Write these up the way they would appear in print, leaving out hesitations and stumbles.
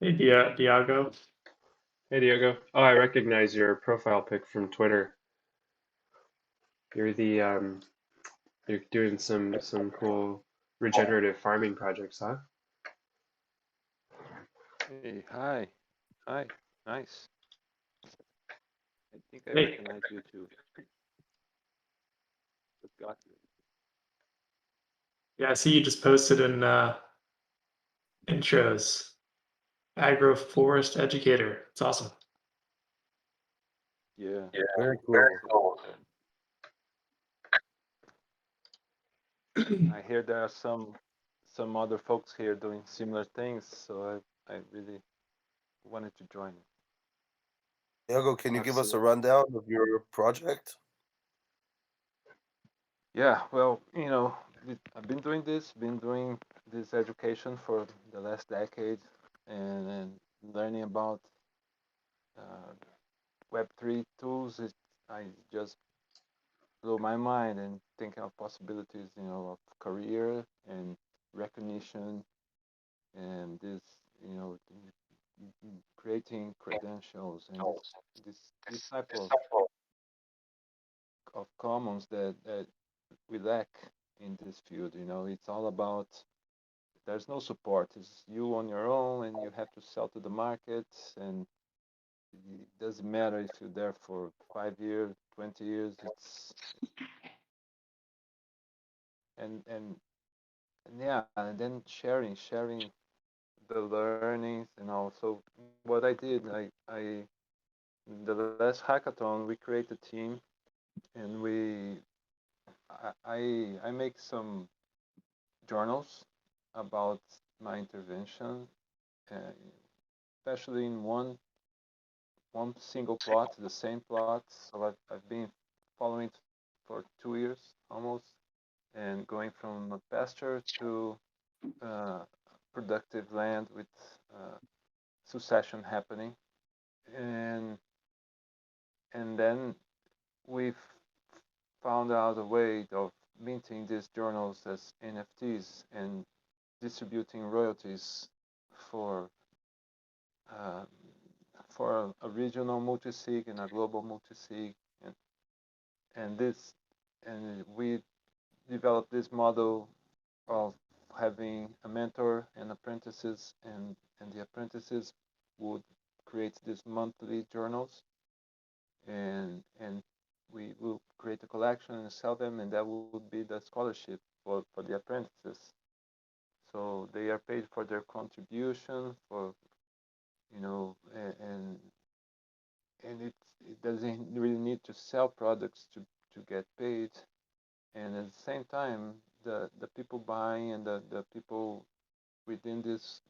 Hey, Diago. Hey Diego. Oh, I recognize your profile pic from Twitter. You're the you're doing some cool regenerative farming projects, huh? Hey, hi. Hi. Nice. I think I Hey, recognize you too. But got you. yeah, I see you just posted in intros. Agroforest educator. It's awesome. Yeah, Yeah, very Very very cool. cool. cool. I hear there are some other folks here doing similar things, so I really wanted to join. Diego, can you give us a Absolutely. rundown of your project? Yeah, well, I've been doing this education for the last decade, and learning about uh, Web3 tools. I just blew my mind and thinking of possibilities, of career and recognition and this, creating credentials and this type of commons that we lack in this field. It's all about there's no support. It's you on your own and you have to sell to the market, and it doesn't matter if you're there for 5 years, 20 years. It's and yeah, and then sharing the learnings. So what I did, I in the last hackathon we created a team, and I make some journals about my intervention, uh, especially in one single plot, the same plot. So I've been following it for 2 years almost, and going from a pasture to uh, productive land with uh, succession happening, and then we've found out a way of minting these journals as NFTs and distributing royalties for uh, for a regional multi-sig and a global multi-sig, and and this and we developed this model of having a mentor and apprentices, and the apprentices would create these monthly journals, and we will create a collection and sell them, and that would be the scholarship for the apprentices. So they are paid for their contribution, for and it doesn't really need to sell products to get paid. And at the same time, the people buying and the people within this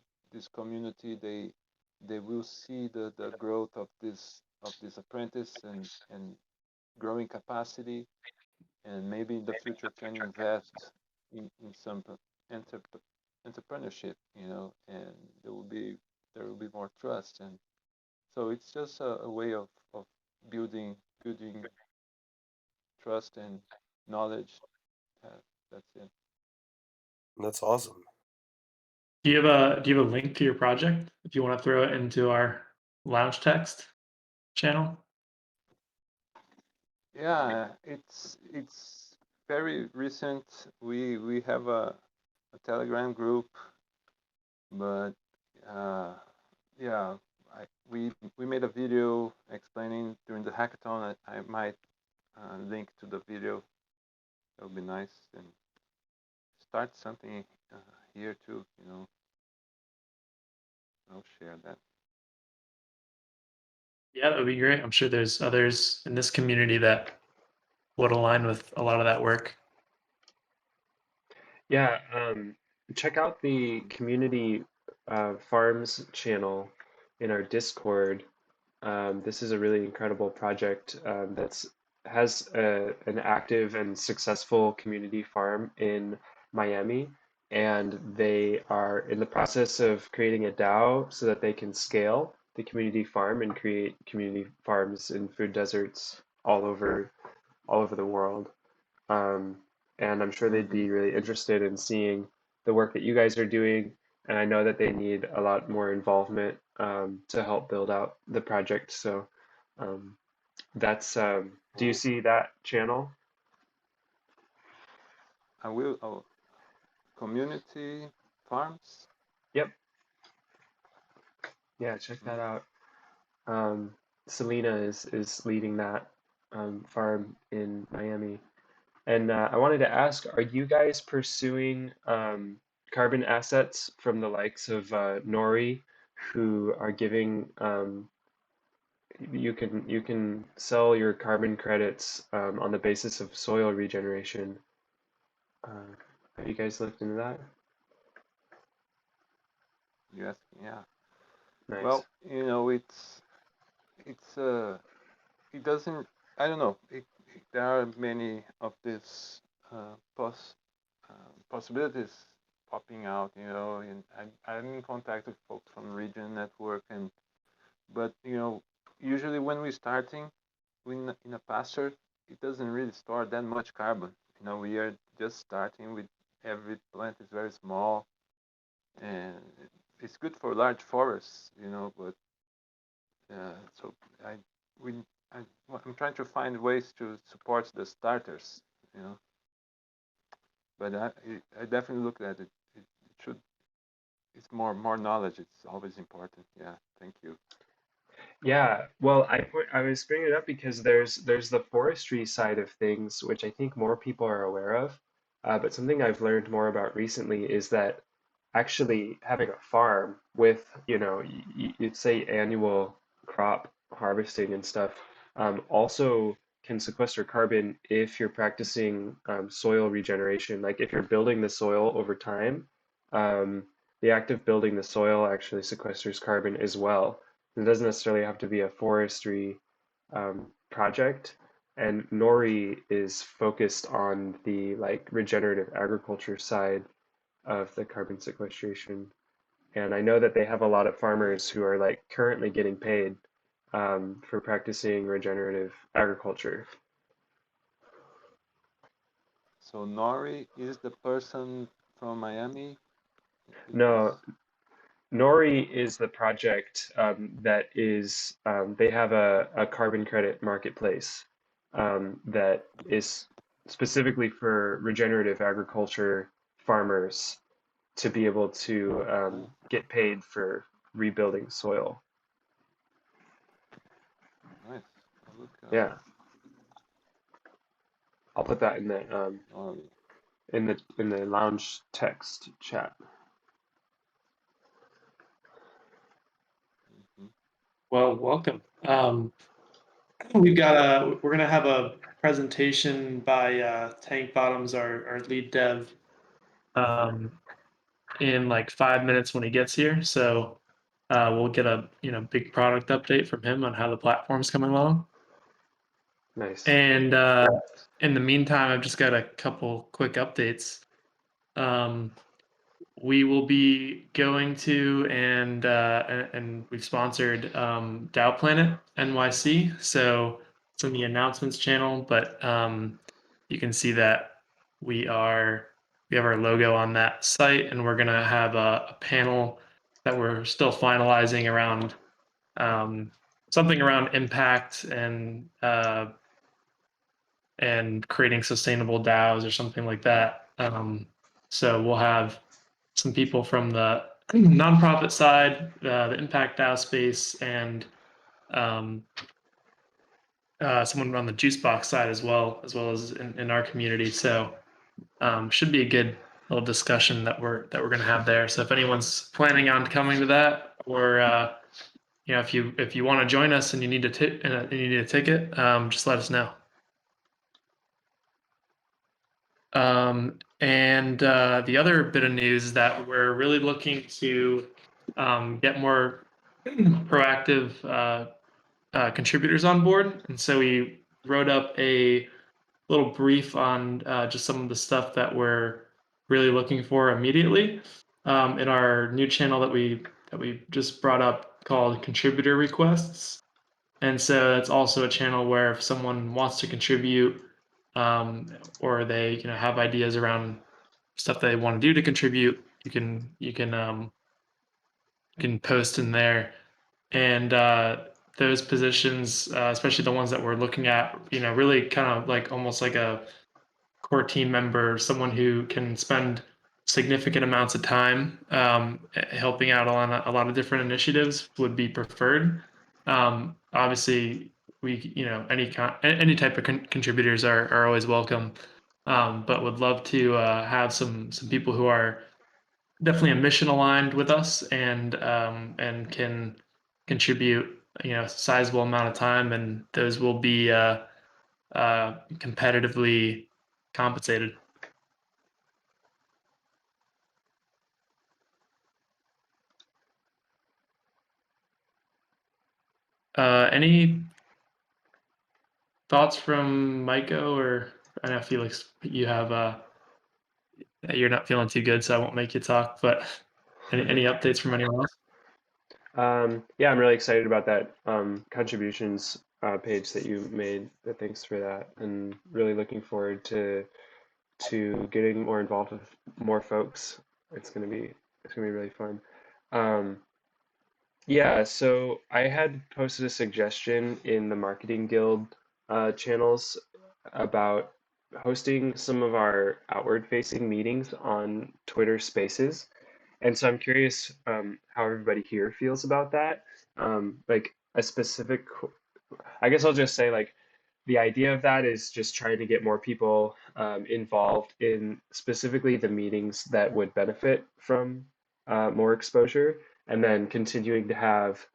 community, they will see the growth of this apprentice and growing capacity, and maybe in the future can invest in some entrep- entrepreneurship, and there will be more trust. And so it's just a way of building trust and knowledge. uh, that's it. That's awesome. Do you have a link to your project if you want to throw it into our lounge text channel? Yeah, it's very recent. We have a Telegram group, but uh, yeah, we made a video explaining during the hackathon. I might link to the video. That would be nice, and start something here too. I'll share that. Yeah, that would be great. I'm sure there's others in this community that would align with a lot of that work. Yeah, check out the community farms channel in our Discord. This is a really incredible project that's has an active and successful community farm in Miami, and they are in the process of creating a DAO so that they can scale the community farm and create community farms in food deserts all over the world. Um, and I'm sure they'd Mm-hmm. be really interested in seeing the work that you guys are doing and I know that they need a lot more involvement to help build out the project. So that's do you see that channel? I will. Oh, community farms. Yep. Yeah, check that out. Selena is leading that farm in Miami. And I wanted to ask, are you guys pursuing carbon assets from the likes of Nori, who are giving you can sell your carbon credits on the basis of soil regeneration? Have you guys looked into that? Yes. Yeah. Nice. Well, it's it doesn't. I don't know. There are many of these possibilities popping out. And I'm in contact with folks from Region Network, but usually when we're starting in a pasture, it doesn't really store that much carbon. We are just starting with every plant is very small, and it's good for large forests, but so I we I'm trying to find ways to support the starters, but I definitely looked at it. It should it's more knowledge. It's always important. Yeah, thank you. Yeah, well, I was bringing it up because there's the forestry side of things, which I think more people are aware of. But something I've learned more about recently is that actually having a farm with, you'd say annual crop harvesting and stuff, also can sequester carbon if you're practicing soil regeneration. Like if you're building the soil over time, um, the act of building the soil actually sequesters carbon as well. It doesn't necessarily have to be a forestry project. And Nori is focused on the regenerative agriculture side of the carbon sequestration. And I know that they have a lot of farmers who are currently getting paid for practicing regenerative agriculture. So Nori is the person from Miami. No, Nori is the project that is, they have a carbon credit marketplace that is specifically for regenerative agriculture farmers to be able to get paid for rebuilding soil. Nice. Yeah. I'll put that in the Nori. in the lounge text chat. Well, welcome. We're gonna have a presentation by TankBottoms, our lead dev, in like 5 minutes when he gets here. So we'll get a big product update from him on how the platform's coming along. Nice. And in the meantime, I've just got a couple quick updates. We will be going to and we've sponsored DAO Planet NYC. So it's in the announcements channel, but you can see that we have our logo on that site, and we're gonna have a panel that we're still finalizing around something around impact and creating sustainable DAOs or something like that. So we'll have some people from the nonprofit side, the impact DAO space, and someone on the juice box side as well as in our community. So should be a good little discussion that we're going to have there. So if anyone's planning on coming to that, or if you want to join us and you need a ticket, just let us know. And the other bit of news is that we're really looking to get more proactive contributors on board. And so we wrote up a little brief on just some of the stuff that we're really looking for immediately in our new channel that we just brought up called Contributor Requests. And so that's also a channel where if someone wants to contribute or they have ideas around stuff they want to do to contribute, you can can post in there. And those positions, especially the ones that we're looking at, really kind of like almost like a core team member, someone who can spend significant amounts of time helping out on a lot of different initiatives would be preferred. Obviously, any type of contributors are always welcome, but would love to have some people who are definitely a mission aligned with us and can contribute sizable amount of time, and those will be competitively compensated. Any thoughts from Maiko, or I know Felix, you have you're not feeling too good, so I won't make you talk, but any updates from anyone else? Yeah, I'm really excited about that contributions page that you made. Thanks for that, and really looking forward to getting more involved with more folks. It's gonna be really fun. Um, yeah, so I had posted a suggestion in the Marketing Guild channels about hosting some of our outward-facing meetings on Twitter Spaces. And so I'm curious how everybody here feels about that. Like a specific, I guess I'll just say like the idea of that is just trying to get more people involved in specifically the meetings that would benefit from more exposure, and then continuing to have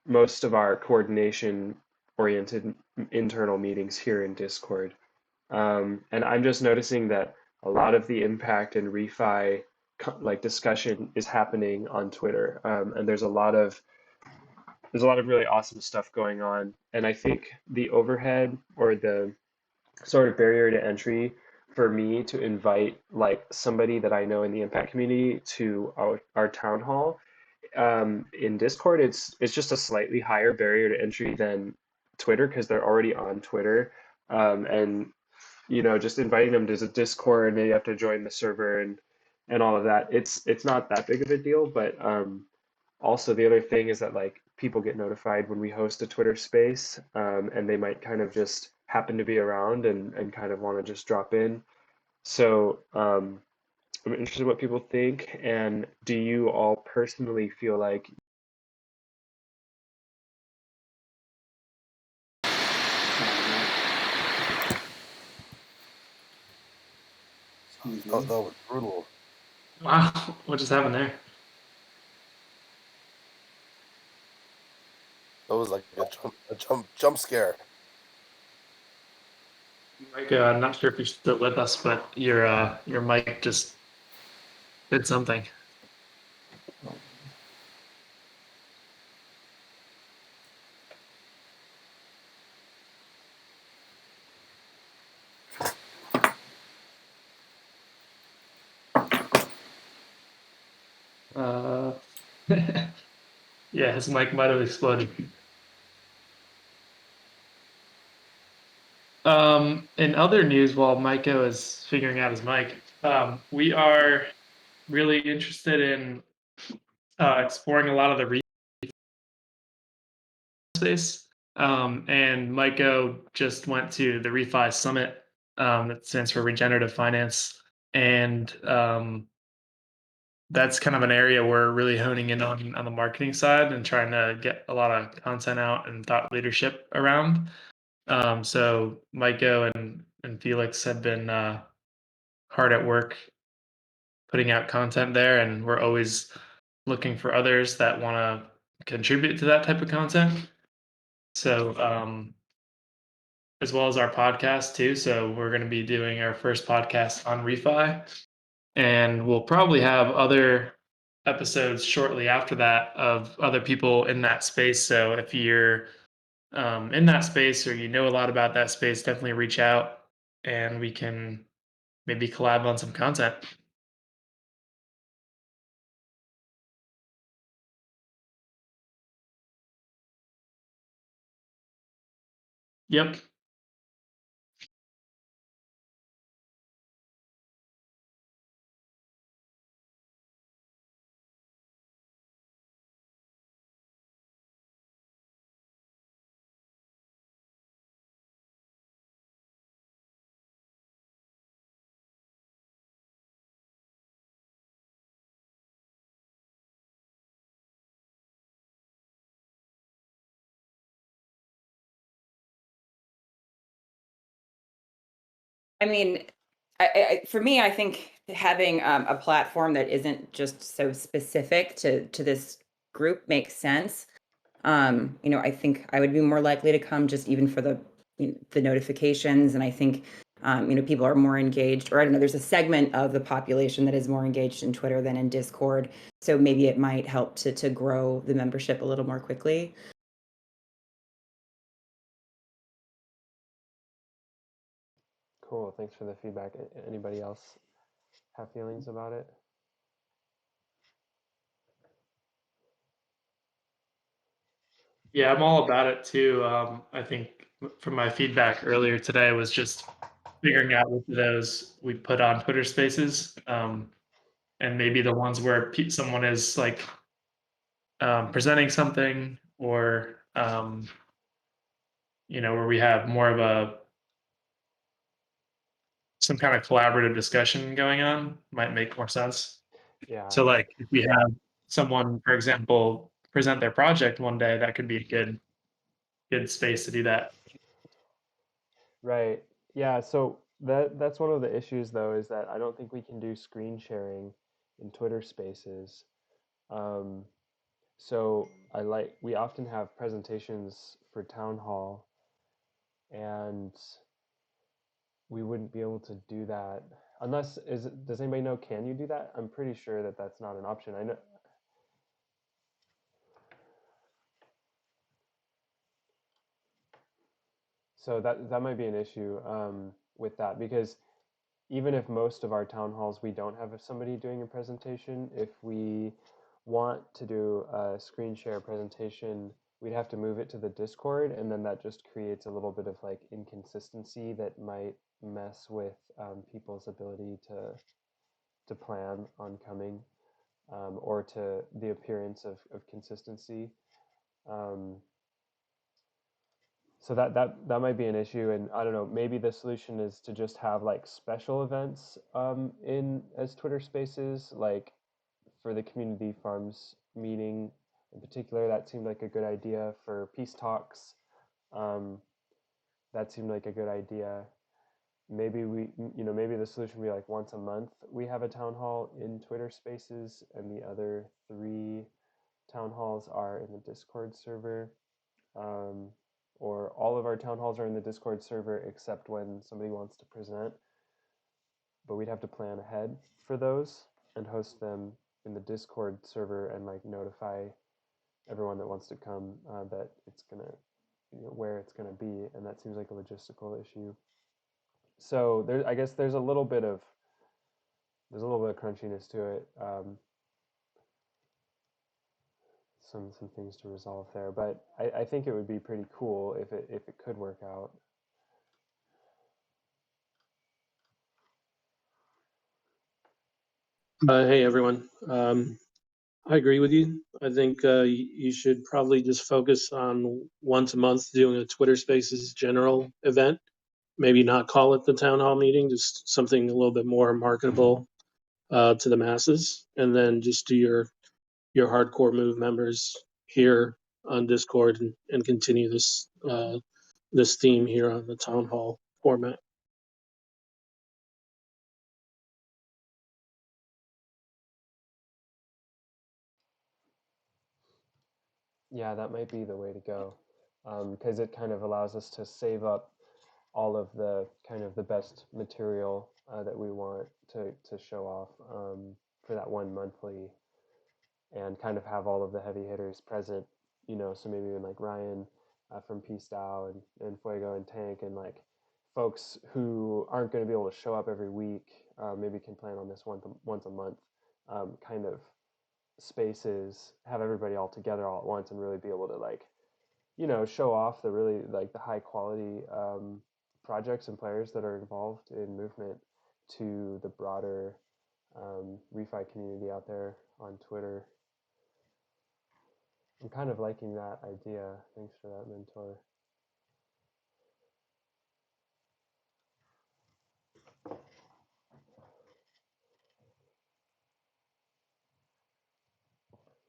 most of our coordination oriented internal meetings here in Discord. And I'm just noticing that a lot of the impact and refi like discussion is happening on Twitter, and there's a lot of really awesome stuff going on. And I think the overhead or the sort of barrier to entry for me to invite like somebody that I know in the impact community to our town hall in Discord, it's just a slightly higher barrier to entry than Twitter because they're already on Twitter. And just inviting them to the Discord and they have to join the server and all of that. It's not that big of a deal, but also the other thing is that like people get notified when we host a Twitter space, and they might kind of just happen to be around and kind of want to just drop in. So I'm interested in what people think. And do you all personally feel like That was brutal. Wow, what just happened there? That was like a jump scare. Maiko, I'm not sure if you're still with us, but your mic just did something. Uh, yeah, his mic might have exploded. In other news, while Maiko is figuring out his mic, we are really interested in exploring a lot of the space. And Maiko just went to the Refi Summit, that stands for Regenerative Finance, and that's kind of an area we're really honing in on the marketing side and trying to get a lot of content out and thought leadership around. So Maiko and Felix have been hard at work putting out content there, and we're always looking for others that want to contribute to that type of content. So as well as our podcast too. So we're going to be doing our first podcast on refi, and we'll probably have other episodes shortly after that of other people in that space. So if you're in that space or you know a lot about that space, definitely reach out and we can maybe collab on some content. Yep. I mean, for me, I think having a platform that isn't just so specific to this group makes sense. I think I would be more likely to come just even for the notifications, and I think people are more engaged, or I don't know, there's a segment of the population that is more engaged in Twitter than in Discord, so maybe it might help to grow the membership a little more quickly. Cool. Thanks for the feedback. Anybody else have feelings about it? Yeah, I'm all about it too. I think from my feedback earlier today was just figuring out which of those we put on Twitter Spaces, and maybe the ones where someone is like presenting something, or where we have more of some kind of collaborative discussion going on might make more sense. Yeah. So, like, if we have someone, for example, present their project one day, that could be a good space to do that. Right. Yeah, so that's one of the issues though, is that I don't think we can do screen sharing in Twitter Spaces. Um, so we often have presentations for Town Hall, and we wouldn't be able to do that unless does anybody know, can you do that? I'm pretty sure that that's not an option. I know. So that might be an issue with that, because even if most of our town halls we don't have somebody doing a presentation, if we want to do a screen share presentation, we'd have to move it to the Discord, and then that just creates a little bit of like inconsistency that might mess with people's ability to plan on coming, or to the appearance of consistency. Um, so that might be an issue, and I don't know, maybe the solution is to just have like special events in as Twitter Spaces, like for the community farms meeting in particular. That seemed like a good idea. For peace talks, um, that seemed like a good idea. Maybe maybe the solution would be like once a month we have a town hall in Twitter Spaces, and the other 3 town halls are in the Discord server. Um, or all of our town halls are in the Discord server except when somebody wants to present. But we'd have to plan ahead for those and host them in the Discord server, and like notify everyone that wants to come that it's gonna, where it's gonna be, and that seems like a logistical issue. So I guess there's a little bit of crunchiness to it. Some things to resolve there, but I think it would be pretty cool if it could work out. Hey everyone. I agree with you. I think you should probably just focus on once a month doing a Twitter Spaces general event. Maybe not call it the town hall meeting, just something a little bit more marketable to the masses, and then just do your hardcore move members here on Discord, and continue this theme here on the town hall format. Yeah, that might be the way to go, because it kind of allows us to save up all of the kind of the best material that we want to show off for that one monthly, and kind of have all of the heavy hitters present. So maybe even like Ryan from Peace DAO, and Fuego and Tank, and like folks who aren't going to be able to show up every week, maybe can plan on this once a month kind of spaces, have everybody all together all at once, and really be able to like show off the really like the high quality projects and players that are involved in movement to the broader refi community out there on Twitter. I'm kind of liking that idea. Thanks for that, Mentor.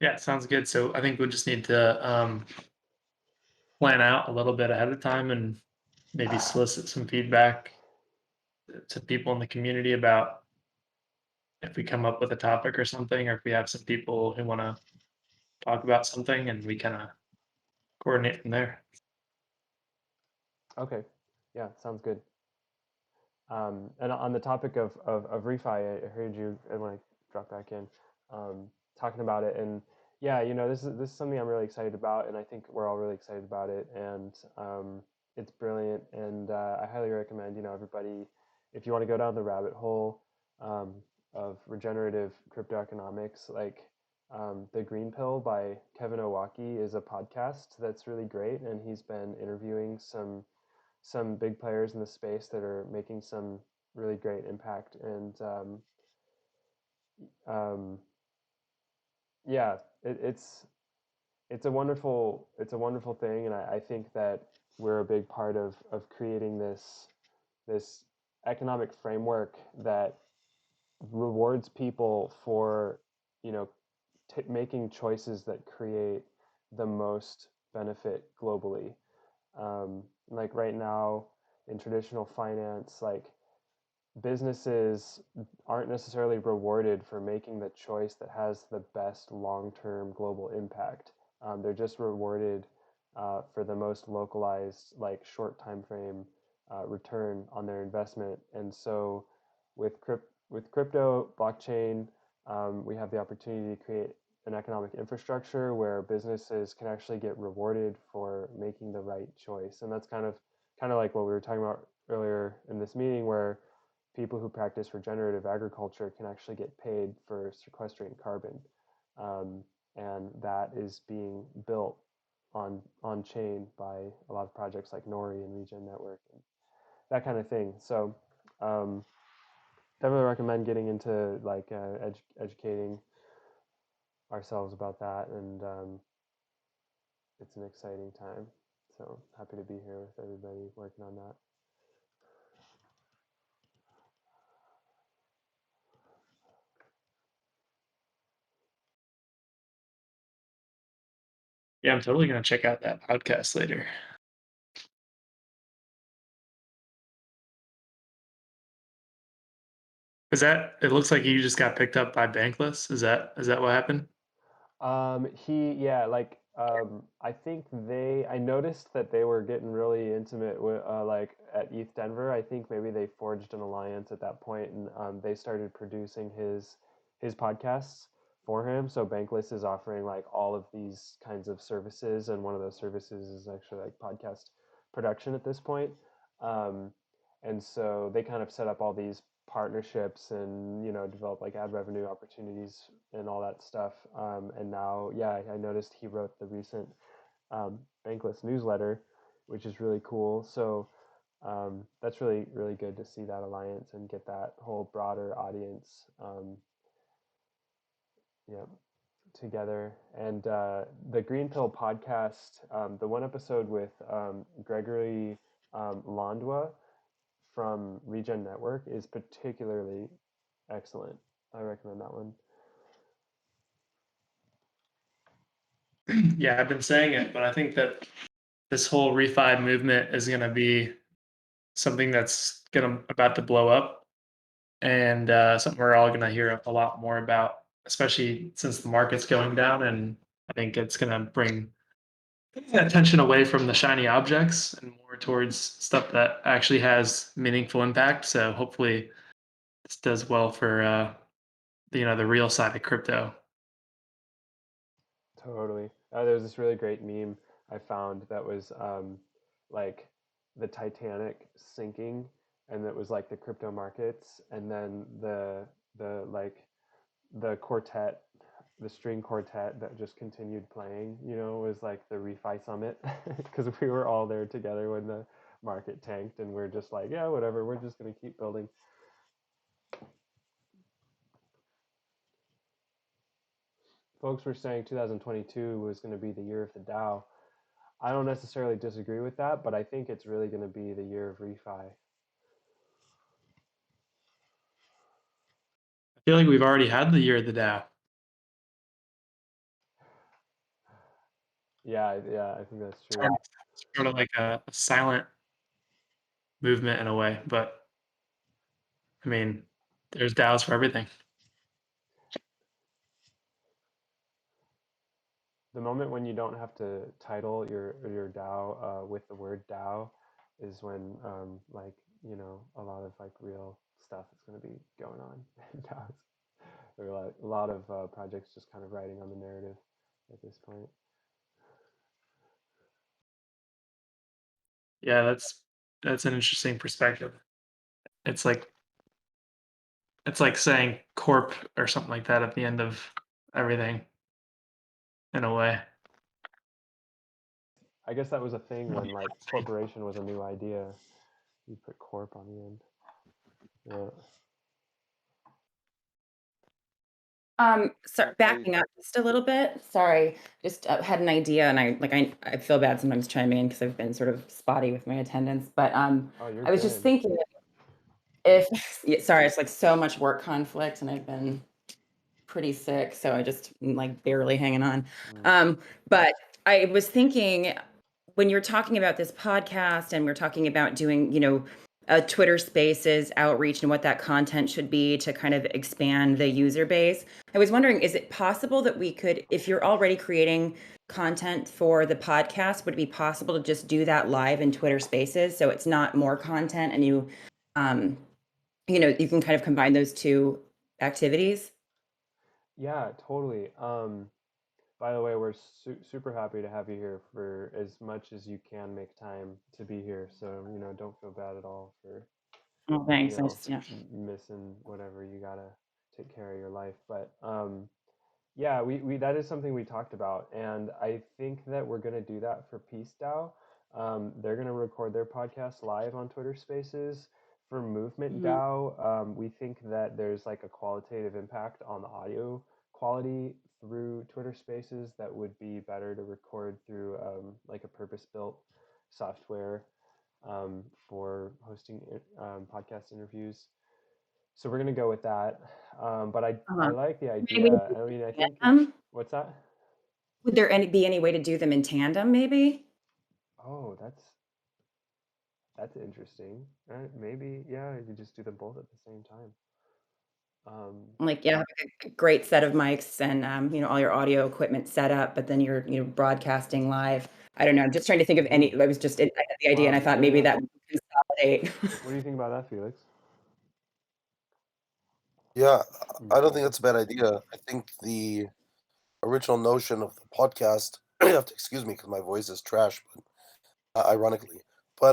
Yeah, sounds good. So I think we just need to plan out a little bit ahead of time, and maybe solicit some feedback to people in the community about if we come up with a topic or something, or if we have some people who want to talk about something, and we kind of coordinate from there. Okay, yeah, sounds good. And on the topic of refi, I heard you, and when I dropped back in, talking about it, and yeah, this is something I'm really excited about, and I think we're all really excited about it, and it's brilliant, and I highly recommend, everybody, if you want to go down the rabbit hole of regenerative crypto economics, like the Green Pill by Kevin Owocki is a podcast that's really great, and he's been interviewing some big players in the space that are making some really great impact, and yeah, it's a wonderful thing, and I think that we're a big part of creating this economic framework that rewards people for making choices that create the most benefit globally. Like right now in traditional finance, like businesses aren't necessarily rewarded for making the choice that has the best long-term global impact. They're just rewarded for the most localized, like short time frame return on their investment. And so with crypto, blockchain, we have the opportunity to create an economic infrastructure where businesses can actually get rewarded for making the right choice. And that's kind of like what we were talking about earlier in this meeting, where people who practice regenerative agriculture can actually get paid for sequestering carbon. And that is being built on chain by a lot of projects like Nori and Regen Network and that kind of thing. So definitely recommend getting into like educating ourselves about that, and it's an exciting time. So happy to be here with everybody working on that. Yeah, I'm totally gonna check out that podcast later. Is that? It looks like you just got picked up by Bankless. Is that what happened? I think I noticed that they were getting really intimate with, like at ETH Denver. I think maybe they forged an alliance at that point, and they started producing his podcasts for him. So Bankless is offering like all of these kinds of services, and one of those services is actually like podcast production at this point. Um, and so they kind of set up all these partnerships and develop like ad revenue opportunities and all that stuff, and now I noticed he wrote the recent Bankless newsletter, which is really cool. So that's really good to see that alliance and get that whole broader audience yeah together. And the Green Pill podcast, the one episode with Gregory Landwa from Regen Network is particularly excellent. I recommend that one. Yeah, I've been saying it, but I think that this whole refi movement is going to be something that's about to blow up, and something we're all going to hear a lot more about, especially since the market's going down. And I think it's going to bring attention away from the shiny objects and more towards stuff that actually has meaningful impact. So hopefully, this does well for the real side of crypto. Totally. There was this really great meme I found that was like the Titanic sinking, and it was like the crypto markets, and then the quartet, the string quartet that just continued playing, was like the refi summit, because we were all there together when the market tanked, and we're just like, yeah, whatever, we're just gonna keep building. Folks were saying 2022 was going to be the year of the DAO. I don't necessarily disagree with that, but I think it's really going to be the year of refi. I feel like we've already had the year of the DAO. Yeah, I think that's true. It's sort of like a silent movement in a way, but I mean, there's DAOs for everything. The moment when you don't have to title your DAO with the word DAO is when like a lot of like real stuff is going to be going on in DAOs. There are like a lot of projects just kind of riding on the narrative at this point. Yeah, that's an interesting perspective. It's like saying corp or something like that at the end of everything in a way. I guess that was a thing when like corporation was a new idea. You put corp on the end. Yeah. So I- backing up just a little bit. Sorry, just had an idea, and I feel bad sometimes chiming in because I've been sort of spotty with my attendance. But Oh, you're I was just good. thinking if yeah, sorry, it's like so much work conflict, and I've been pretty sick, so I just am, like barely hanging on. But I was thinking when you're talking about this podcast and we're talking about doing, Twitter Spaces outreach and what that content should be to kind of expand the user base. I was wondering, is it possible that we could, if you're already creating content for the podcast, would it be possible to just do that live in Twitter Spaces so it's not more content and um, you can kind of combine those two activities? Yeah, totally. By the way, we're super happy to have you here for as much as you can make time to be here. So, don't feel bad at all for, Oh, thanks. I just, yeah. missing whatever you gotta take care of your life. But yeah, we that is something we talked about, and I think that we're gonna do that for Peace DAO. They're gonna record their podcast live on Twitter Spaces. For Movement Mhm. DAO, we think that there's like a qualitative impact on the audio quality through Twitter Spaces that would be better to record through like a purpose-built software for hosting podcast interviews. So we're gonna go with that. But I Uh-huh. like the Any way to idea. do I mean, I them in think tandem? what's that? Would there be any way to do them in tandem, maybe? Oh, that's interesting. Maybe yeah, you could just do them both at the same time. Like, yeah, have a great set of mics and, all your audio equipment set up, but then you're, broadcasting live. I don't know. I'm just trying to think of any. I had the idea, and I Wow, thought yeah, maybe yeah. that would consolidate. What do you think about that, Felix? Yeah, I don't Okay. think that's a bad idea. I think the original notion of the podcast, you have to excuse me because my voice is trash, but ironically. But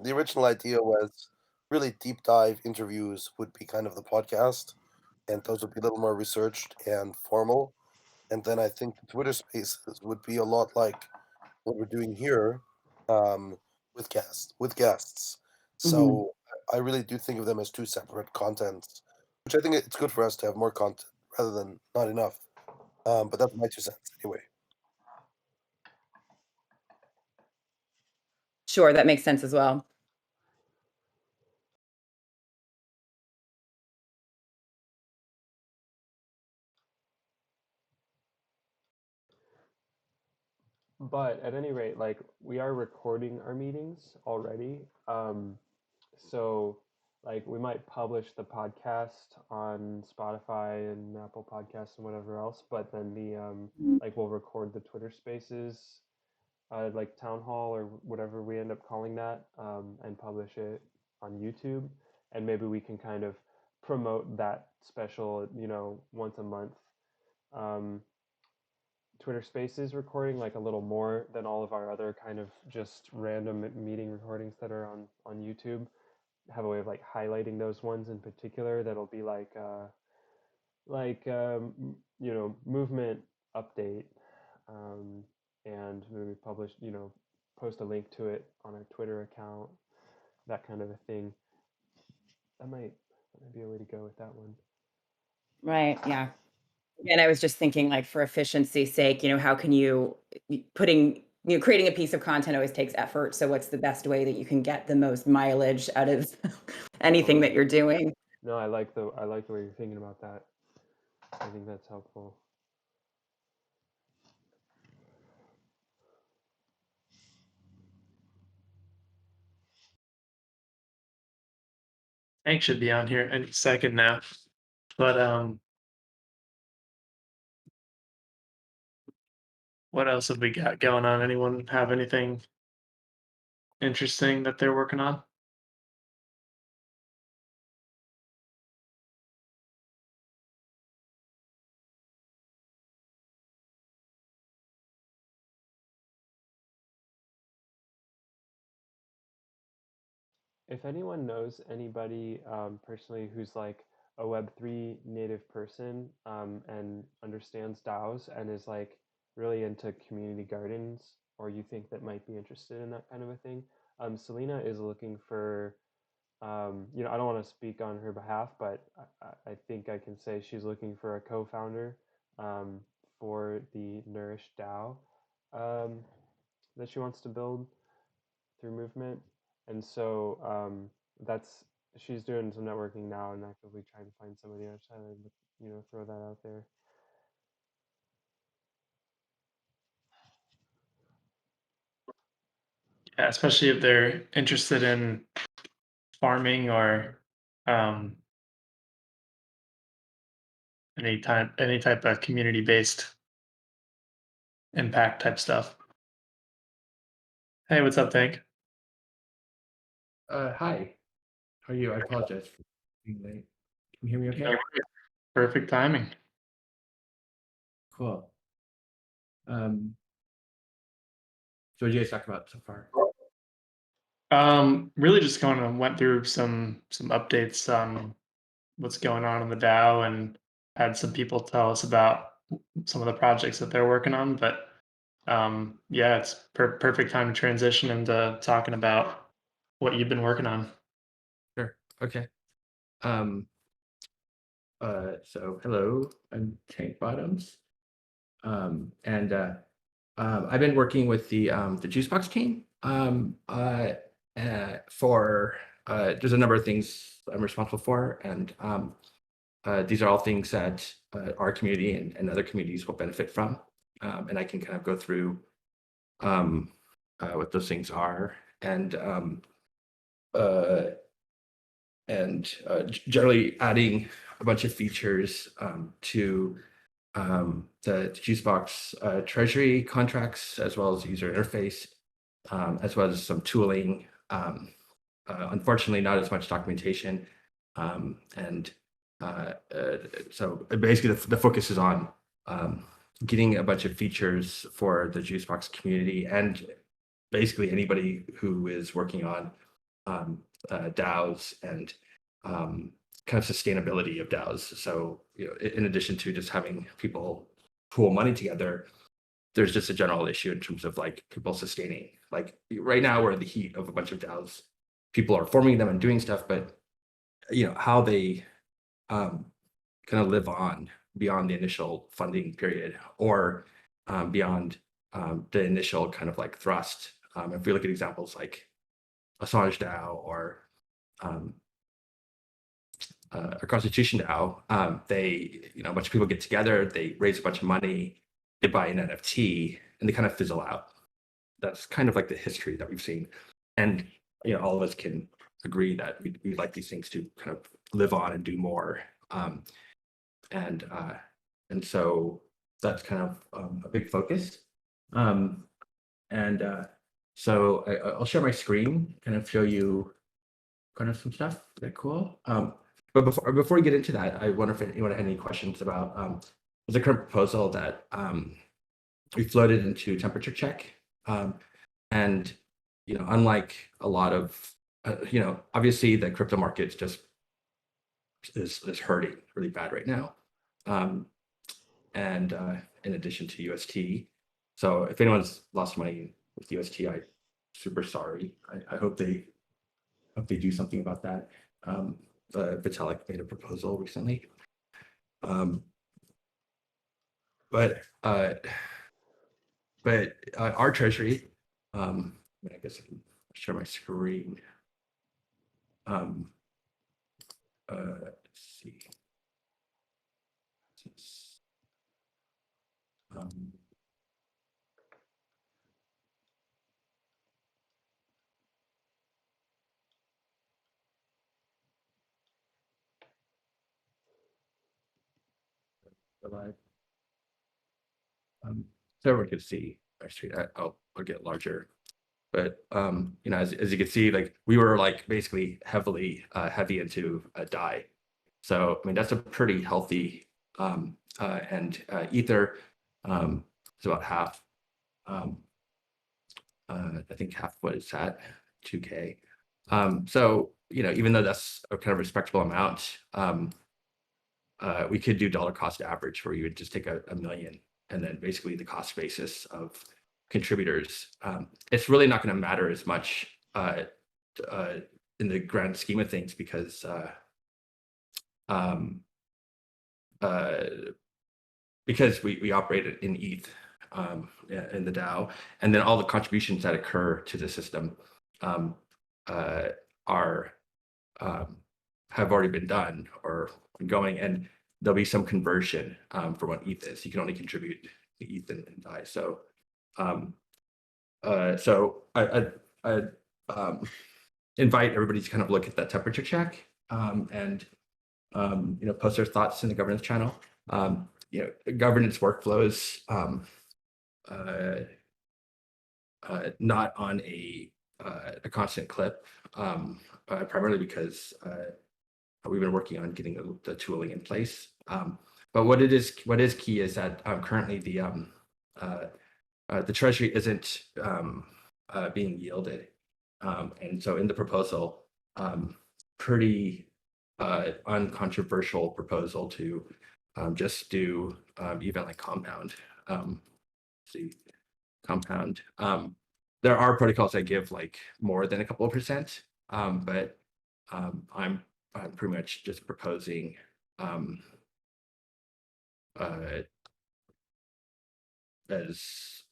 the original idea was really deep dive interviews would be kind of the podcast, and those would be a little more researched and formal. And then I think the Twitter Spaces would be a lot like what we're doing here, with guests. Mhm. So I really do think of them as two separate contents, which I think it's good for us to have more content rather than not enough. But that's my 2 cents anyway. Sure, that makes sense as well. But at any rate, like we are recording our meetings already. So like we might publish the podcast on Spotify and Apple Podcasts and whatever else, but then the like we'll record the Twitter Spaces like town hall or whatever we end up calling that, and publish it on YouTube. And maybe we can kind of promote that special, once a month um, Twitter Spaces recording, like a little more than all of our other kind of just random meeting recordings that are on YouTube. Have a way of like highlighting those ones in particular. That'll be like movement update, um, and maybe publish, post a link to it on our Twitter account, that kind of a thing. That might be a way to go with that one. Right, yeah. And I was just thinking, like, for efficiency's sake, how can creating a piece of content always takes effort. So what's the best way that you can get the most mileage out of anything that Totally. you're doing? No, I like the way you're thinking about that. I think that's helpful. Hank should be on here any second now. But what else have we got going on? Anyone have anything interesting that they're working on? If anyone knows anybody personally who's like a Web3 native person and understands DAOs and is like really into community gardens, or you think that might be interested in that kind of a thing, Selena is looking for, you know, I don't want to speak on her behalf, but I think I can say she's looking for a co-founder for the Nourish DAO that she wants to build through movement. And so that's she's doing some networking now and actively trying to find somebody. I just had to, you know, throw that out there. Yeah, especially if they're interested in farming or um, any type of community based impact type stuff. Hey, what's up, Tank? Hi. How are you? I apologize for being late. Can you hear me okay? Perfect timing. Cool. So what did you guys talk about so far? Really just kind of went through some updates on what's going on in the DAO and had some people tell us about some of the projects that they're working on. But yeah, it's perfect time to transition into talking about what you've been working on. Sure. Okay. Um, so hello, I'm TankBottoms. And I've been working with the Juicebox team for there's a number of things I'm responsible for, and these are all things that our community and other communities will benefit from. And I can kind of go through what those things are, and generally adding a bunch of features to the Juicebox treasury contracts, as well as user interface, as well as some tooling. Unfortunately, not as much documentation. So basically, the focus is on getting a bunch of features for the Juicebox community and basically anybody who is working on DAOs and kind of sustainability of DAOs. So, you know, in addition to just having people pool money together, there's just a general issue in terms of like people sustaining. Like right now, we're in the heat of a bunch of DAOs. People are forming them and doing stuff, but you know how they kind of live on beyond the initial funding period or beyond the initial kind of like thrust. If we look at examples like Assange DAO or a Constitution DAO, they, you know, a bunch of people get together, they raise a bunch of money, they buy an NFT, and they kind of fizzle out. That's kind of like the history that we've seen. And, you know, all of us can agree that we like these things to kind of live on and do more. And so that's kind of a big focus. So I'll share my screen, kind of show you kind of some stuff. Is that cool? But before we get into that, I wonder if anyone had any questions about there's a current proposal that we floated into temperature check. And, you know, unlike a lot of, you know, obviously the crypto market just is hurting really bad right now. In addition to UST. So if anyone's lost money with UST, I'm super sorry. I hope they do something about that. Vitalik made a proposal recently. But our treasury, I guess I can share my screen. Let's see. Live. So everyone can see our screen. I'll get larger. But you know, as you can see, like we were like basically heavy into a DAI. So I mean that's a pretty healthy and Ether is about half. I think half what it's at, 2K. So you know, even though that's a kind of respectable amount, we could do dollar cost average where you would just take a million and then basically the cost basis of contributors. It's really not going to matter as much in the grand scheme of things because we operate in ETH in the DAO, and then all the contributions that occur to the system have already been done or going, and there'll be some conversion for what ETH is. You can only contribute to ETH and DAI. So, I invite everybody to kind of look at that temperature check and you know, post their thoughts in the governance channel. You know, governance workflows not on a constant clip, primarily because we've been working on getting the tooling in place. But what is key is that currently the treasury isn't being yielded, and so in the proposal, pretty uncontroversial proposal to just do event like compound. See, compound. There are protocols that give like more than a couple of percent, but I'm pretty much just proposing as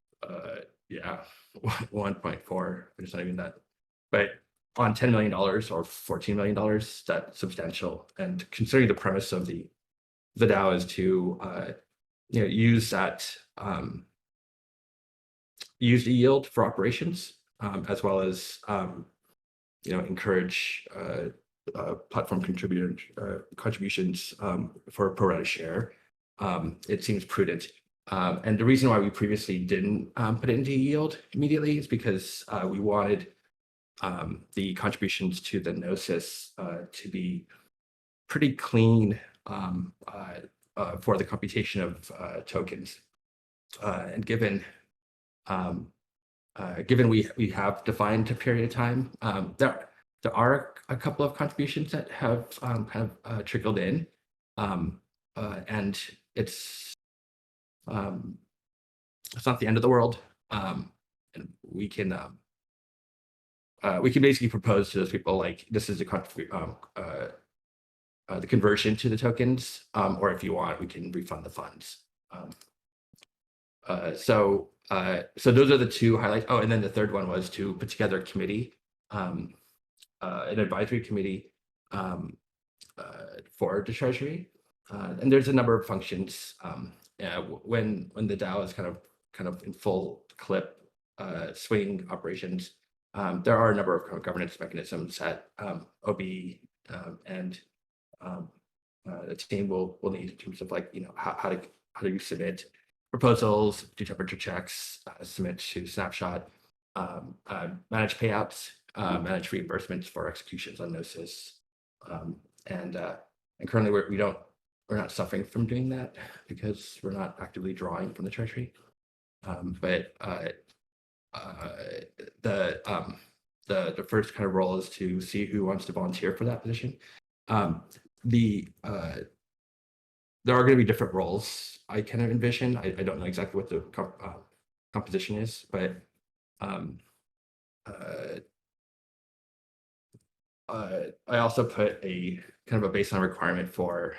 yeah, 1.4. It's not even that, but on $10 million or $14 million, that's substantial. And considering the premise of the DAO is to you know, use that use the yield for operations, as well as you know, encourage platform contributions for a pro rata share. It seems prudent. And the reason why we previously didn't put it into yield immediately is because we wanted the contributions to the Gnosis to be pretty clean for the computation of tokens. And given we have defined a period of time, there are a couple of contributions that have kind of trickled in, and it's not the end of the world, and we can basically propose to those people like this is the conversion to the tokens, or if you want, we can refund the funds. So those are the two highlights. Oh, and then the third one was to put together a committee, an advisory committee for the Treasury, and there's a number of functions. When the DAO is kind of in full clip swing operations, there are a number of governance mechanisms that OB and the team will need in terms of like, you know, how do you submit proposals, do temperature checks, submit to Snapshot, manage payouts, manage reimbursements for executions on Gnosis, and currently we're not suffering from doing that because we're not actively drawing from the Treasury. But the first kind of role is to see who wants to volunteer for that position. There are going to be different roles I kind of envision. I don't know exactly what the composition is, but I also put a kind of a baseline requirement for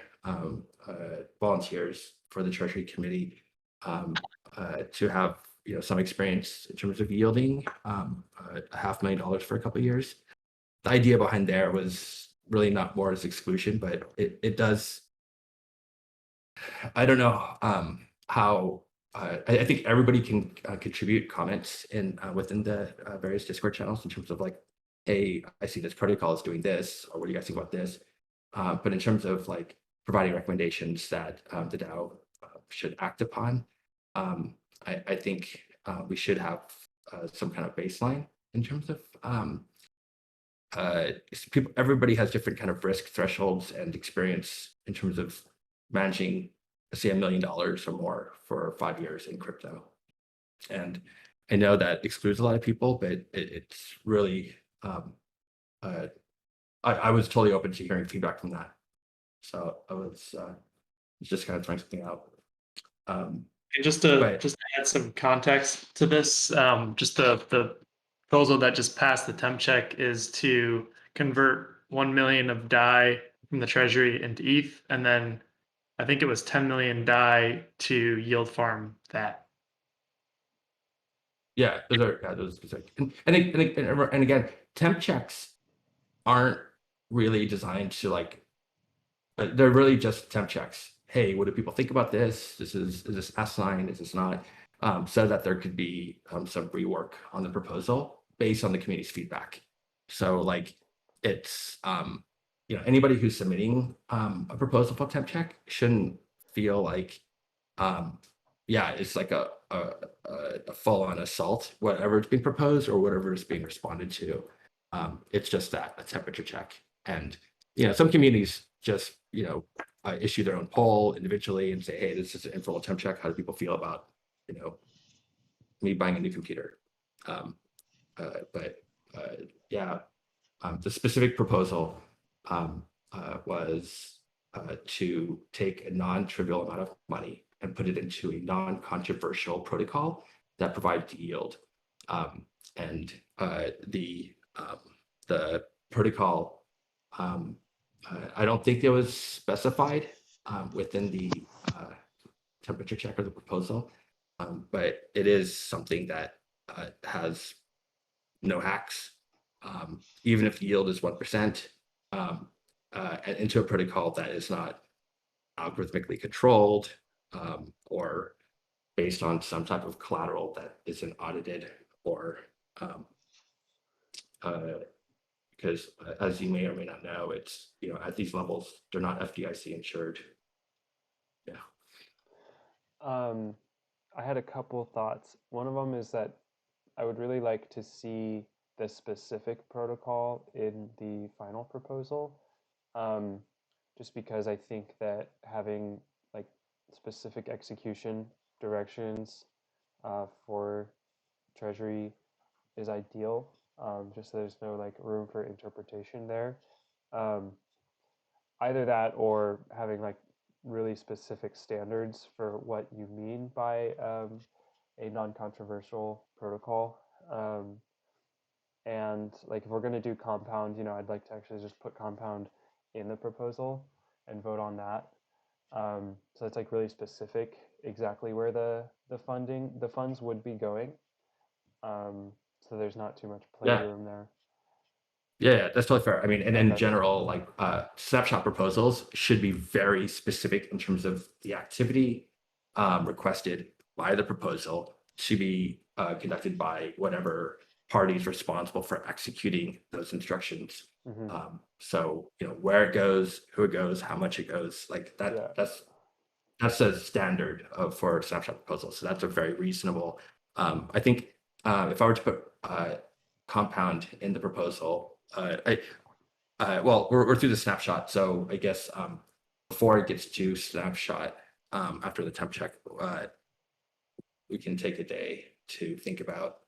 volunteers for the Treasury Committee to have, you know, some experience in terms of yielding $500,000 for a couple of years. The idea behind there was really not more as exclusion, but it does. I don't know how. I think everybody can contribute comments in within the various Discord channels in terms of like, hey, I see this protocol is doing this, or what do you guys think about this? But in terms of like providing recommendations that the DAO should act upon. I think we should have some kind of baseline in terms of people. Everybody has different kind of risk thresholds and experience in terms of managing, say, $1 million or more for 5 years in crypto. And I know that excludes a lot of people, but it's really, I was totally open to hearing feedback from that. So I was just kind of throwing something out. And just to add some context to this, just the proposal that just passed the temp check is to convert 1 million of DAI from the treasury into ETH, and then I think it was 10 million DAI to yield farm that. Yeah, those specific. And again, temp checks aren't really designed to like, they're really just temp checks. Hey, what do people think about this? Is this asinine? Is this not? So that there could be some rework on the proposal based on the community's feedback. So like it's anybody who's submitting a proposal for temp check shouldn't feel like it's like a full-on assault, whatever is being proposed or whatever is being responded to. It's just that, a temperature check. And some communities just issue their own poll individually and say, hey, this is an informal temp check. How do people feel about me buying a new computer? The specific proposal was to take a non-trivial amount of money and put it into a non-controversial protocol that provides yield. And the protocol, I don't think it was specified within the temperature check or the proposal, but it is something that has no hacks, even if the yield is 1%, and into a protocol that is not algorithmically controlled or based on some type of collateral that isn't audited, or because as you may or may not know, it's at these levels they're not FDIC insured. I had a couple thoughts. One of them is that I would really like to see the specific protocol in the final proposal, just because I think that having like specific execution directions for Treasury is ideal, just so there's no like room for interpretation there. Either that or having like really specific standards for what you mean by a non-controversial protocol. And like if we're going to do compound, I'd like to actually just put compound in the proposal and vote on that. So it's like really specific exactly where the funds would be going. So there's not too much playroom there. Yeah, that's totally fair. I mean, and in general, like snapshot proposals should be very specific in terms of the activity requested by the proposal should be conducted by whatever party is responsible for executing those instructions. So where it goes, who it goes, how much it goes, like that. Yeah. That's a standard for snapshot proposals. So that's a very reasonable. I think if I were to put compound in the proposal. Well, we're through the snapshot, so I guess before it gets to snapshot, after the temp check, we can take a day to think about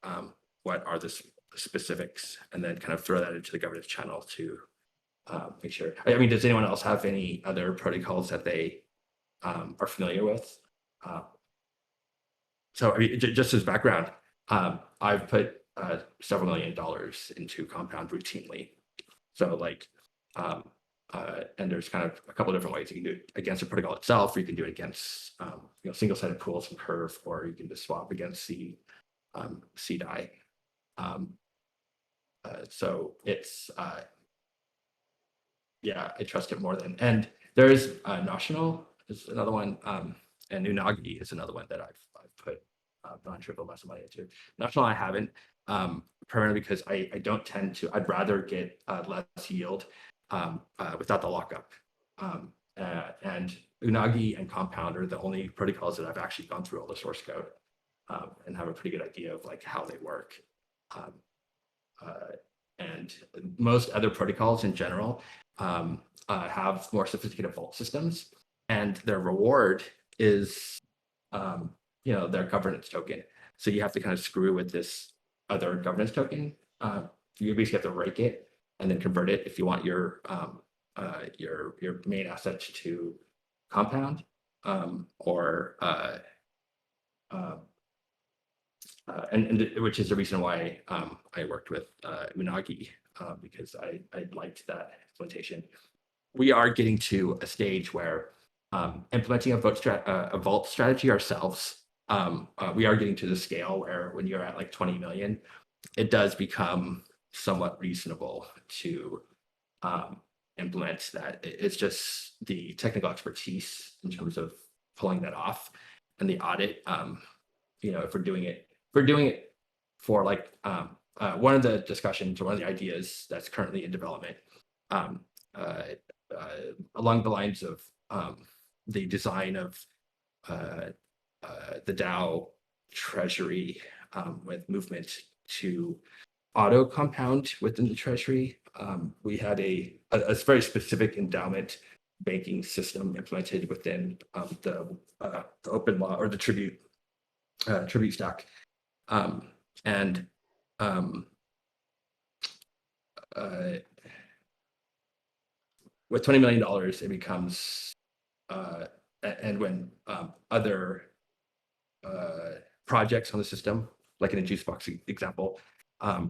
what are the specifics, and then kind of throw that into the governance channel to make sure. I mean, does anyone else have any other protocols that they are familiar with? So I mean, just as background, I've put several $1 million into compound routinely. So like, and there's kind of a couple different ways you can do it against the protocol itself, or you can do it against single-sided pools and Curve, or you can just swap against the CDAI. So it's I trust it more than. And there's Notional is another one, and Unagi is another one that I've put non-trivial amounts of money into. Notional I haven't. Primarily because I don't tend to, I'd rather get less yield without the lockup. And Unagi and Compound are the only protocols that I've actually gone through all the source code and have a pretty good idea of like how they work. And most other protocols in general have more sophisticated vault systems, and their reward is their governance token. So you have to kind of screw with this other governance token. You basically have to rake it and then convert it if you want your main asset to Compound, and which is the reason why I worked with Unagi, because I liked that implementation. We are getting to a stage where implementing a vault strategy ourselves, we are getting to the scale where when you're at like 20 million, it does become somewhat reasonable to implement that. It's just the technical expertise in terms of pulling that off, and the audit. If we're doing it for like one of the discussions or one of the ideas that's currently in development, along the lines of the design of the DAO treasury with movement to auto compound within the treasury. We had a very specific endowment banking system implemented within the open law or the tribute stack, and with $20 million, it becomes and when other projects on the system, like in a Juicebox example,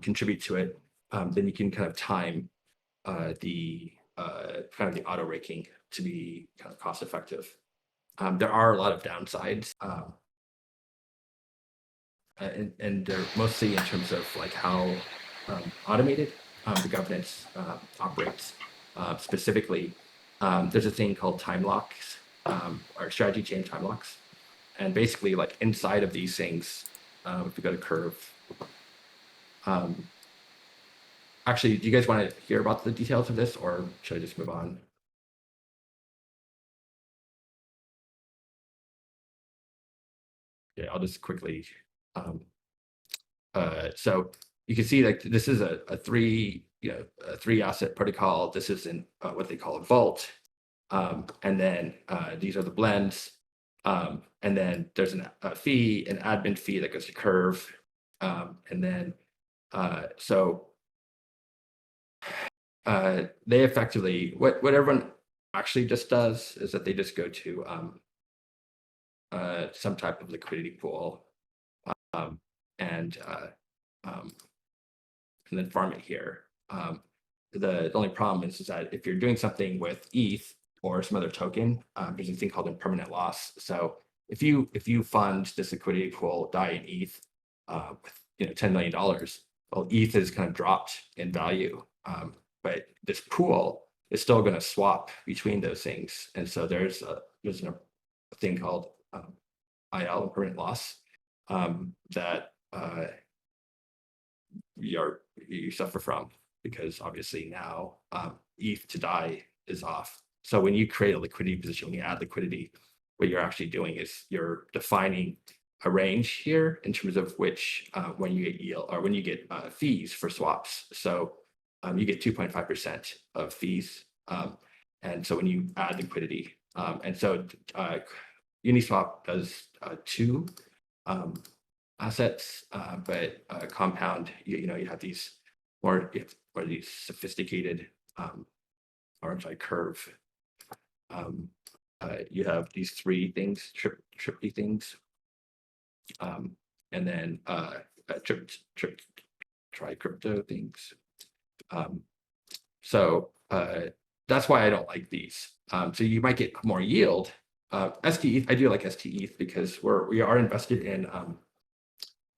contribute to it, then you can kind of time the auto raking to be kind of cost effective. There are a lot of downsides, and they're mostly in terms of like how automated the governance operates. Specifically, there's a thing called time locks, or strategy chain time locks, and basically like inside of these things, if we go to Curve. Actually, do you guys want to hear about the details of this, or should I just move on? Yeah, I'll just quickly. So you can see like this is a three asset protocol. This is in what they call a vault, and then these are the blends, and then there's an admin fee that goes to Curve, and then they effectively what everyone actually just does is that they just go to some type of liquidity pool, and then farm it here. The only problem is that if you're doing something with ETH or some other token, there's a thing called impermanent loss. So if you fund this liquidity pool, DAI in ETH, with $10 million, well, ETH is kind of dropped in value, but this pool is still going to swap between those things, and so there's a thing called IL, impermanent loss, that you suffer from, because obviously now ETH to DAI is off. So when you create a liquidity position, when you add liquidity, what you're actually doing is you're defining a range here in terms of which when you get yield or when you get fees for swaps. So you get 2.5% of fees, and so when you add liquidity, and so Uniswap does two assets, but Compound, you have these more these sophisticated, Curve. You have these three things, trippy things, and then try crypto things. So that's why I don't like these. So you might get more yield. STETH, I do like STETH because we are invested in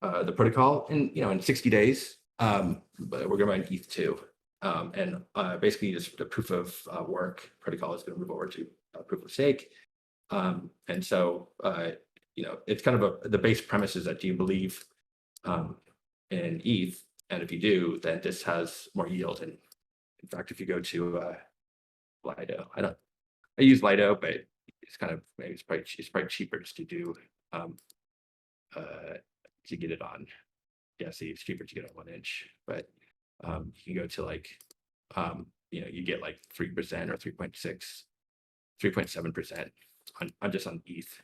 the protocol in 60 days. But we're going to buy ETH too, and basically just the proof of work protocol is going to move over to proof of stake, and so it's kind of the base premise is that do you believe in ETH, and if you do, then this has more yield. And in fact, if you go to Lido, I use Lido, but it's kind of maybe it's probably cheaper just to do to get it on. Yeah, see, it's cheaper to get on 1 inch, but you can go to like you get like 3% or 3.7% on just on ETH.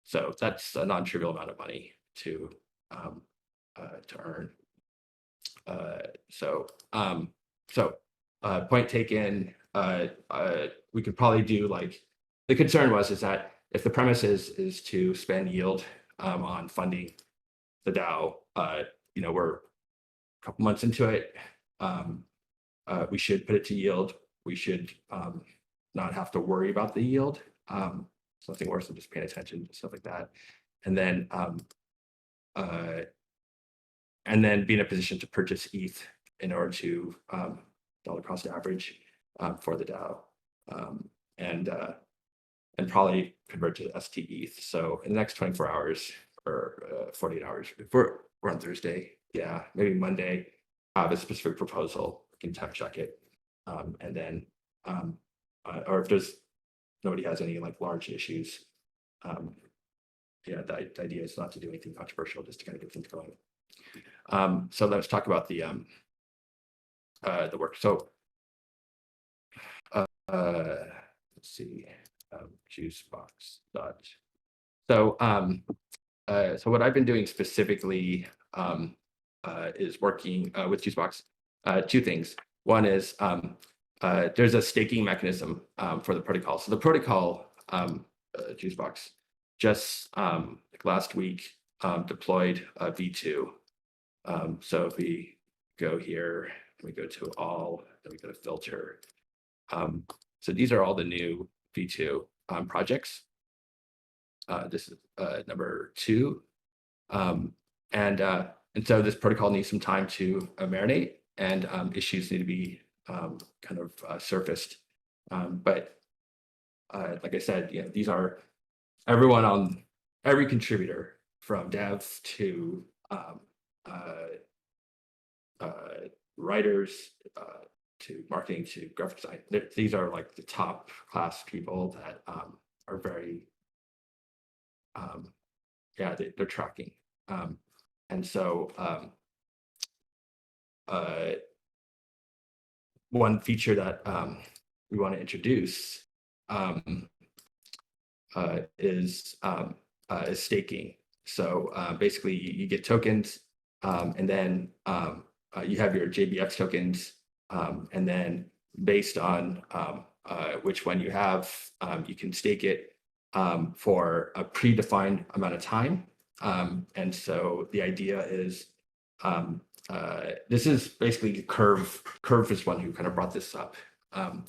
So that's a non-trivial amount of money to earn. Point taken. We could probably do like, the concern is that if the premise is to spend yield on funding the DAO, we're a couple months into it. We should put it to yield. We should not have to worry about the yield. Something worse than just paying attention to stuff like that. And then be in a position to purchase ETH in order to dollar cost average for the DAO, and probably convert to ST ETH. So in the next 24 hours or 48 hours, if we're on Thursday, yeah, maybe Monday, have a specific proposal, we can temp check it, and then or if nobody has any like large issues, the idea is not to do anything controversial, just to kind of get things going. So let's talk about the work. So let's see, juicebox dot. So what I've been doing specifically is working with Juicebox. Two things. One is there's a staking mechanism for the protocol. So the protocol, Juicebox, just like last week deployed a V2. So if we go here, we go to all, then we go to filter. So these are all the new V2 projects. This is number 2. And so this protocol needs some time to marinate, and issues need to be kind of surfaced. But like I said, these are every contributor, from dev to writers to marketing to graphic design. These are like the top class people that are very they're tracking. And so one feature that we want to introduce is staking. So basically you get tokens, and then you have your JBX tokens, and then based on which one you have, you can stake it for a predefined amount of time. And so the idea is, this is basically Curve. Curve is one who kind of brought this up. The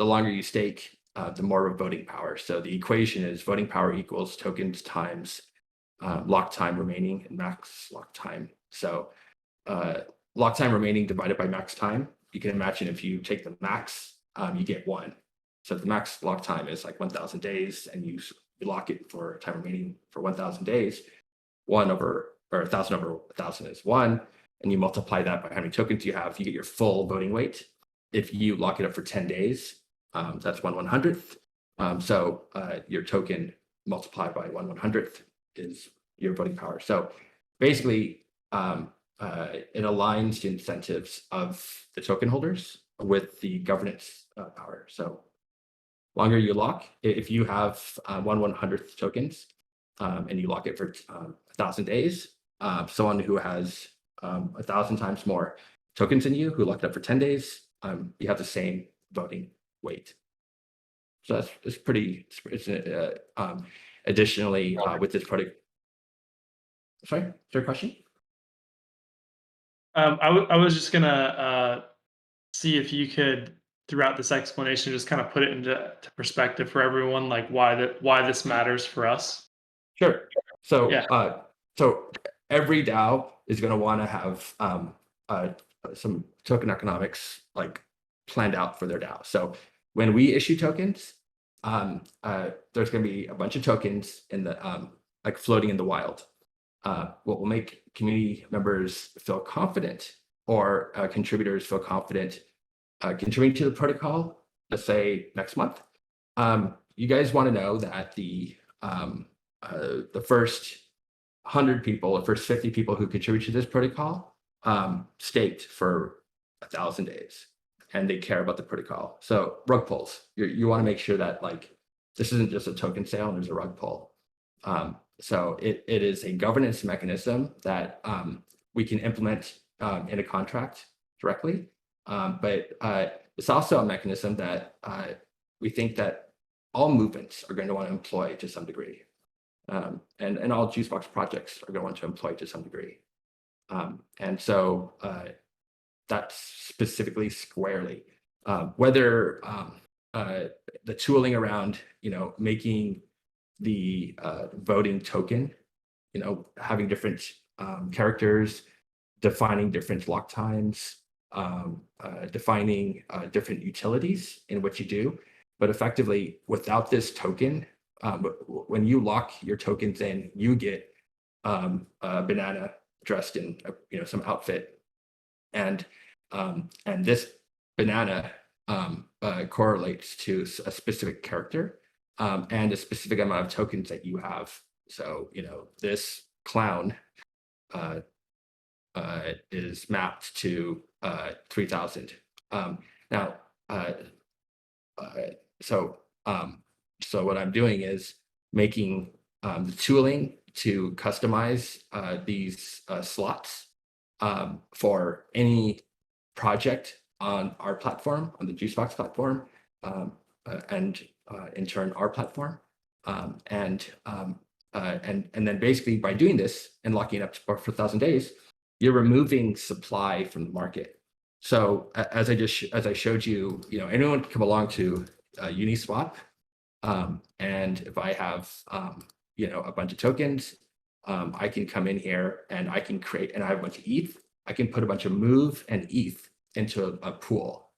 longer you stake, the more voting power. So the equation is voting power equals tokens times lock time remaining and max lock time. So lock time remaining divided by max time. You can imagine if you take the max, you get 1. So the max lock time is like 1,000 days, and you lock it for time remaining for 1,000 days. 1,000 over 1,000 is 1, and you multiply that by how many tokens you have. You get your full voting weight. If you lock it up for 10 days, that's 1/100th. So your token multiplied by 1/100th is your voting power. So basically, it aligns the incentives of the token holders with the governance power. So longer you lock, if you have 1/100th tokens and you lock it for 1,000 days, someone who has 1,000 times more tokens than you, who locked it up for 10 days, you have the same voting weight. So it's pretty. Additionally, with this product. Sorry, is there a question? I was just gonna see if you could, throughout this explanation, just kind of put it into perspective for everyone, like why this matters for us. Sure. So Yeah. So every DAO is going to want to have some token economics like planned out for their DAO. So when we issue tokens, there's going to be a bunch of tokens in the like floating in the wild. What will make community members feel confident, or contributors feel confident contributing to the protocol, let's say next month, You guys want to know that the first 100 people, the first 50 people who contribute to this protocol, staked for 1,000 days, and they care about the protocol. So rug pulls. You want to make sure that like this isn't just a token sale. There's a rug pull. So it is a governance mechanism that we can implement in a contract directly, but it's also a mechanism that we think that all movements are going to want to employ to some degree, and all Juicebox projects are going to want to employ to some degree, and so that's specifically squarely whether the tooling around making the voting token, having different characters, defining different block times, defining different utilities in what you do. But effectively, without this token, when you lock your tokens in, you get a banana dressed in some outfit, and this banana correlates to a specific character and a specific amount of tokens that you have. So this clown is mapped to 3,000. Now, so what I'm doing is making the tooling to customize these slots for any project on our platform, on the Juicebox platform, and in turn our platform, and then basically by doing this and locking it up for 1,000 days, you're removing supply from the market. So as I showed you, anyone can come along to Uniswap, and if I have a bunch of tokens, I can come in here and I can create, and I have a bunch of ETH. I can put a bunch of Move and ETH into a pool.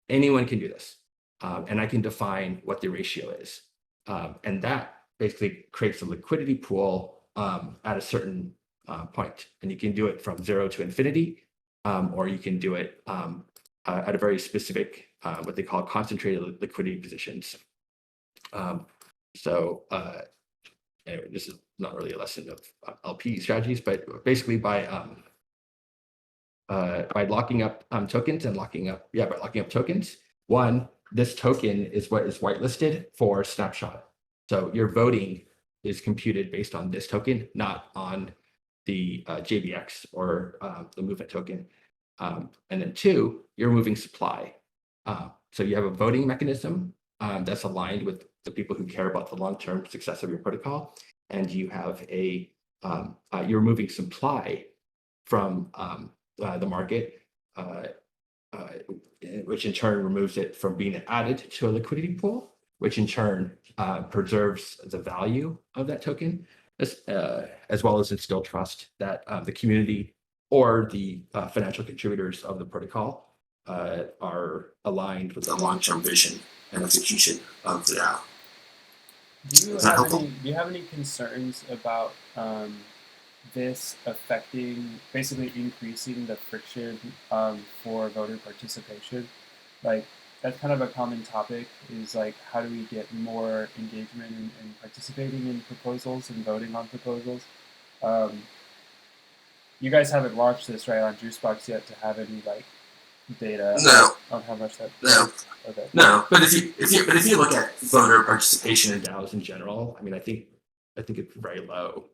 Anyone can do this, and I can define what the ratio is, and that basically creates a liquidity pool at a certain point, and you can do it from 0 to infinity, or you can do it at a very specific what they call concentrated liquidity positions. Anyway, this is not really a lesson of LP strategies, but basically by locking up tokens and by locking up tokens, one, this token is what is whitelisted for snapshot. So your voting is computed based on this token, not on the JBX or the movement token. And then two, you're moving supply. So you have a voting mechanism that's aligned with the people who care about the long-term success of your protocol, and you have you're moving supply from the market, which in turn removes it from being added to a liquidity pool, which in turn preserves the value of that token, as well as instill trust that the community or the financial contributors of the protocol are aligned with the long-term vision and execution of the DAO. Do you have any concerns about this affecting, basically increasing the friction for voter participation? Like, that's kind of a common topic, is like, how do we get more engagement in participating in proposals and voting on proposals? You guys haven't launched this right on Juicebox yet to have any like data on how much that. Okay. No, but if you look at voter participation in DAOs in general, I mean, I think it's very low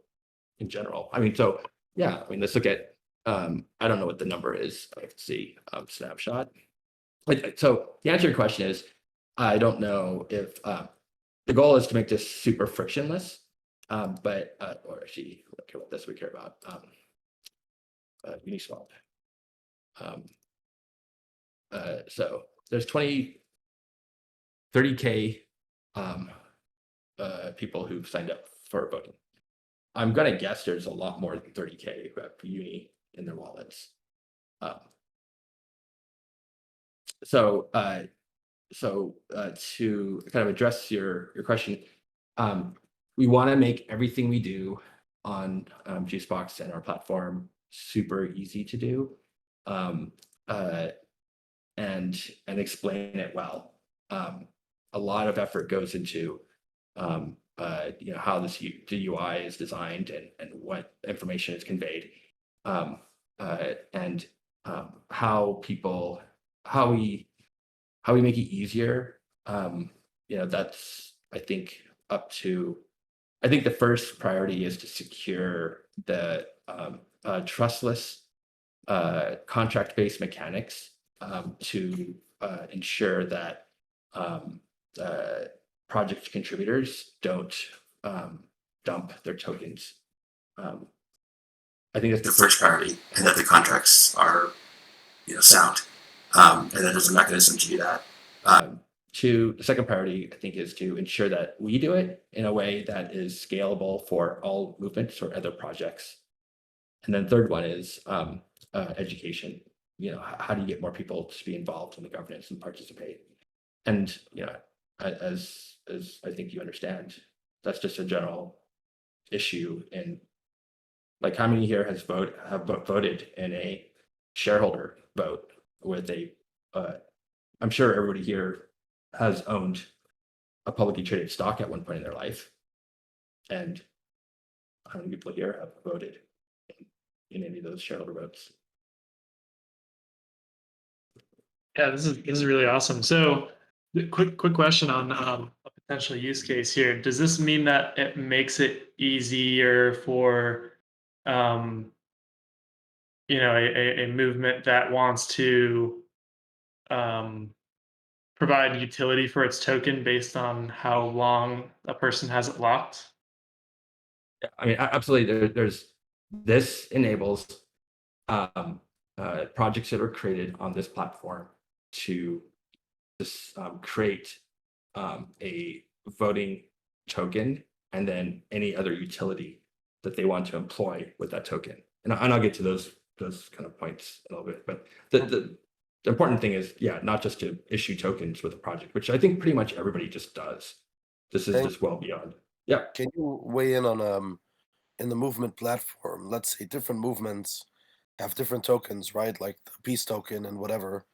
in general. I mean, so yeah, I mean, let's look at I don't know what the number is. Let's see, snapshot. So the answer to your question is, I don't know if the goal is to make this super frictionless, but or actually, we don't care about this. We care about Uniswap. So there's 30K people who've signed up for voting. I'm gonna guess there's a lot more than 30K who have Uni in their wallets. So to kind of address your question, we want to make everything we do on Juicebox and our platform super easy to do, and explain it well. a lot of effort goes into how the UI is designed and what information is conveyed, and how we make it easier. That's, I think, up to. I think the first priority is to secure the trustless contract-based mechanics to ensure that project contributors don't dump their tokens. I think that's the first priority, and that the contracts are sound, and that there's a mechanism to do that. The second priority, I think, is to ensure that we do it in a way that is scalable for all movements or other projects. And then third one is education. How do you get more people to be involved in the governance and participate? And as I think you understand, that's just a general issue. And like, how many here have voted in a shareholder vote with a? I'm sure everybody here has owned a publicly traded stock at one point in their life. And how many people here have voted in any of those shareholder votes? Yeah, this is really awesome. So, quick question on a potential use case here. Does this mean that it makes it easier for, a movement that wants to provide utility for its token based on how long a person has it locked? Yeah, I mean, absolutely. This enables projects that are created on this platform to just create a voting token and then any other utility that they want to employ with that token. And I'll get to those kind of points in a little bit. But the important thing is, not just to issue tokens with a project, which I think pretty much everybody just does. This is just well beyond. Yeah. Can you weigh in on in the movement platform? Let's say different movements have different tokens, right? Like the peace token and whatever.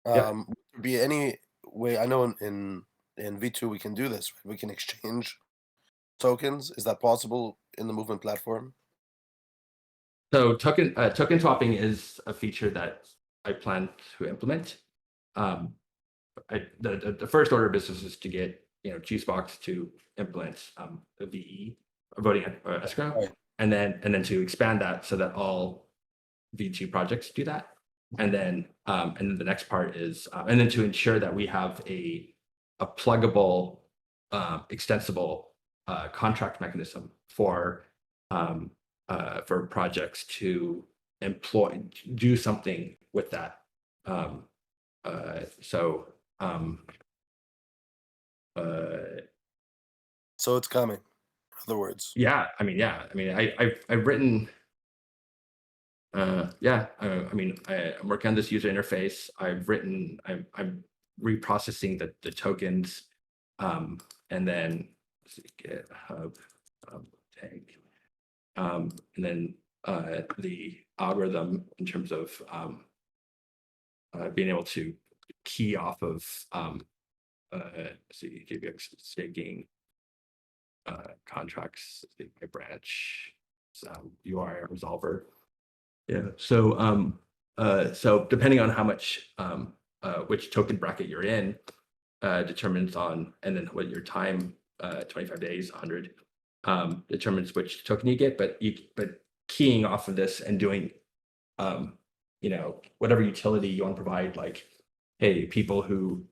Would there be any way? I know in V2 we can do this, right? We can exchange tokens. Is that possible in the movement platform? So token swapping is a feature that I plan to implement. The first order of business is to get Juicebox to implement a VE, a voting escrow, Right. and then to expand that so that all V2 projects do that. And then the next part is and then to ensure that we have a pluggable, extensible contract mechanism for projects to do something with that. So it's coming. In other words. I've written. I'm working on this user interface. I'm reprocessing the tokens, and then GitHub Tank, and then the algorithm in terms of being able to key off of JVX staking contracts, my branch, URI resolver. Yeah. So so depending on how much which token bracket you're in determines on, and then what your time 25 days, 100 determines which token you get. But keying off of this and doing whatever utility you want to provide, like, hey, people who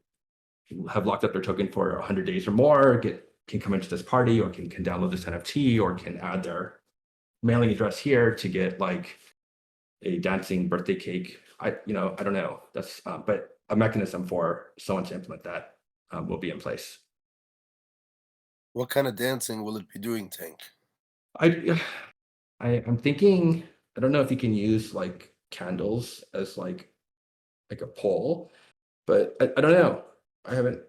have locked up their token for 100 days or more can come into this party, or can download this NFT, or can add their mailing address here to get like a dancing birthday cake. I don't know. That's but a mechanism for someone to implement that will be in place. What kind of dancing will it be doing, Tank? I'm thinking, I don't know if you can use like candles as like a pole, but I don't know. I haven't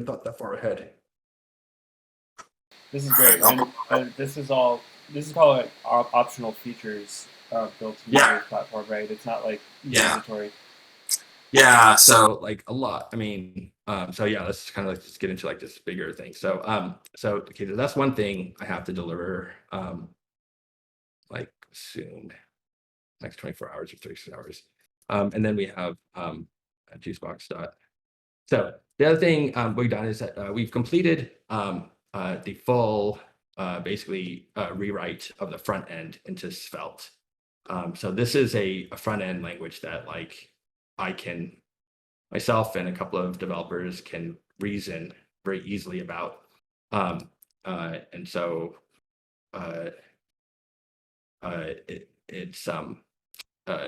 thought that far ahead. This is great, and this is called like optional features built into the platform, right? It's not like mandatory. Yeah, so like a lot. I mean, so yeah, let's kind of like just get into like this bigger thing. So okay, so that's one thing I have to deliver like soon, next 24 hours or 36 hours. And then we have juicebox dot. So the other thing we've done is that we've completed the full basically rewrite of the front end into Svelte. So this is a front end language that like myself and a couple of developers can reason very easily about. And so it's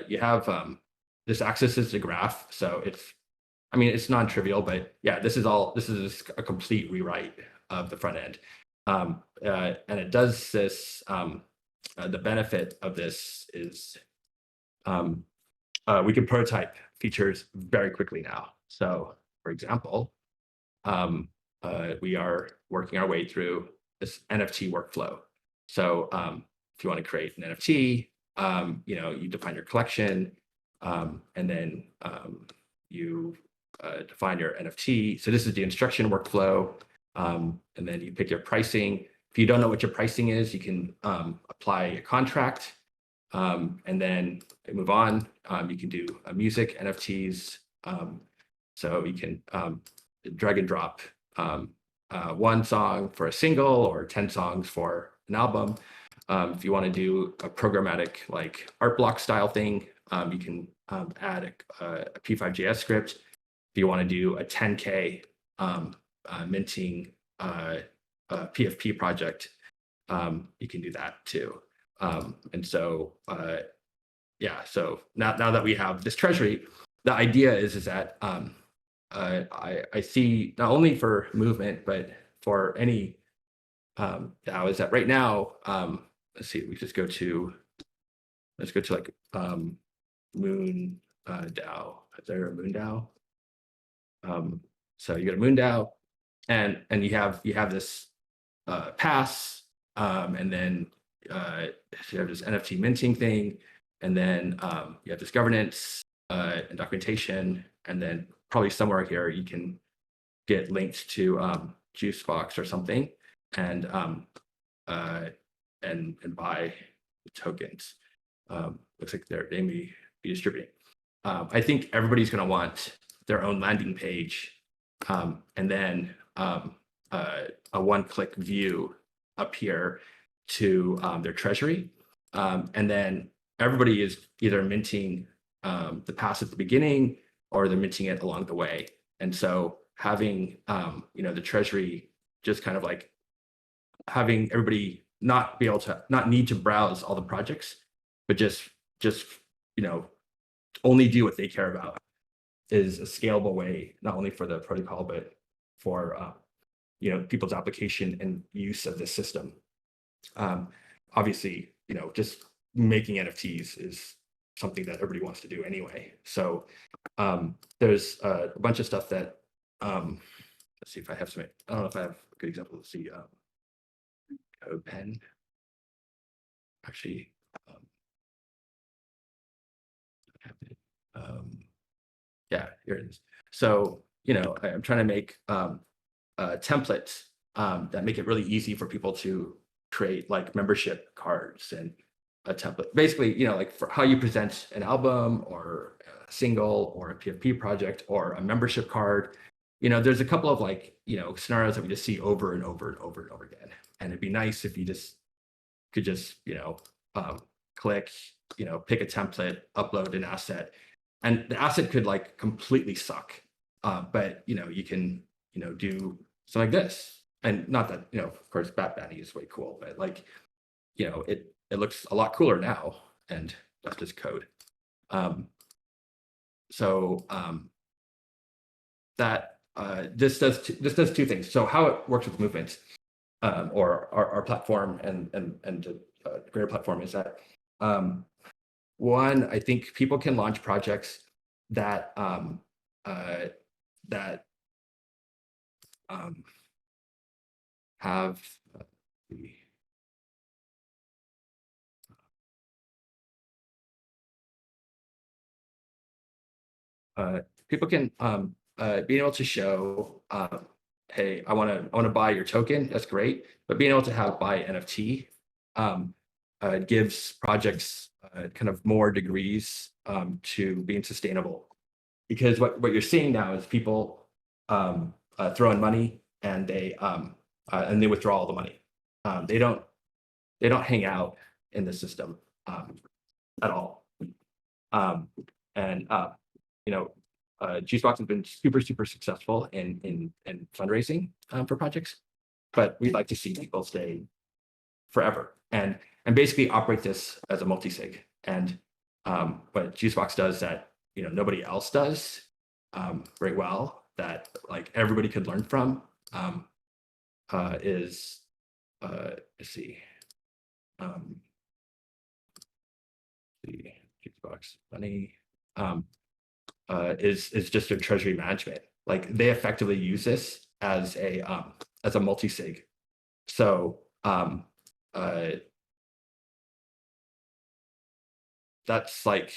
you have this accesses the graph, so it's non-trivial, but yeah, this is a complete rewrite of the front end. And it does this, the benefit of this is we can prototype features very quickly now. So for example, we are working our way through this NFT workflow. So if you want to create an NFT, you define your collection, and then you define your NFT. So this is the instruction workflow, and then you pick your pricing. If you don't know what your pricing is, you can apply a contract, and then move on. You can do music NFTs. So you can drag and drop one song for a single or 10 songs for an album. If you want to do a programmatic like art block style thing, you can add a P5JS script. If you want to do a 10K minting PFP project, you can do that too. And so, yeah, so now that we have this treasury, the idea is that I see not only for movement, but for any DAO is that right now, let's see, let's go to like Moon DAO. Is there a Moon DAO? So you go to Moon DAO, and you have this pass, and then you have this NFT minting thing, and then you have this governance and documentation, and then probably somewhere here you can get linked to Juicebox or something, and buy the tokens. Looks like they may be distributing. I think everybody's going to want their own landing page, and then a one-click view up here to their treasury, and then everybody is either minting the pass at the beginning or they're minting it along the way. And so having the treasury just kind of like having everybody not need to browse all the projects, but just only do what they care about is a scalable way, not only for the protocol, but for people's application and use of this system. Obviously, just making NFTs is something that everybody wants to do anyway. So there's a bunch of stuff that let's see if I have some. I don't know if I have a good example. Let's see. Code pen. Actually, yeah, here it is. So I'm trying to make templates that make it really easy for people to create like membership cards and a template. Basically, like for how you present an album or a single or a PFP project or a membership card. There's a couple of like scenarios that we just see over and over and over and over again. And it'd be nice if you could just click, pick a template, upload an asset, and the asset could like completely suck. But you can do something like this, and not that of course Bat Batty is way cool, but like it looks a lot cooler now, and that's just code. That this does two things. So how it works with movement, or our platform and the greater platform is that one, I think people can launch projects that have people can being able to show, hey, I want to buy your token. That's great, but being able to have buy NFT gives projects kind of more degrees to being sustainable. Because what you're seeing now is people throw in money and they withdraw all the money. They don't hang out in the system at all. Juicebox has been super successful in fundraising for projects, but we'd like to see people stay forever and basically operate this as a multi-sig. And what Juicebox does that nobody else does very well, that like everybody could learn from, is let's see. The Juicebox money is just a treasury management. Like they effectively use this as a multi-sig. So that's like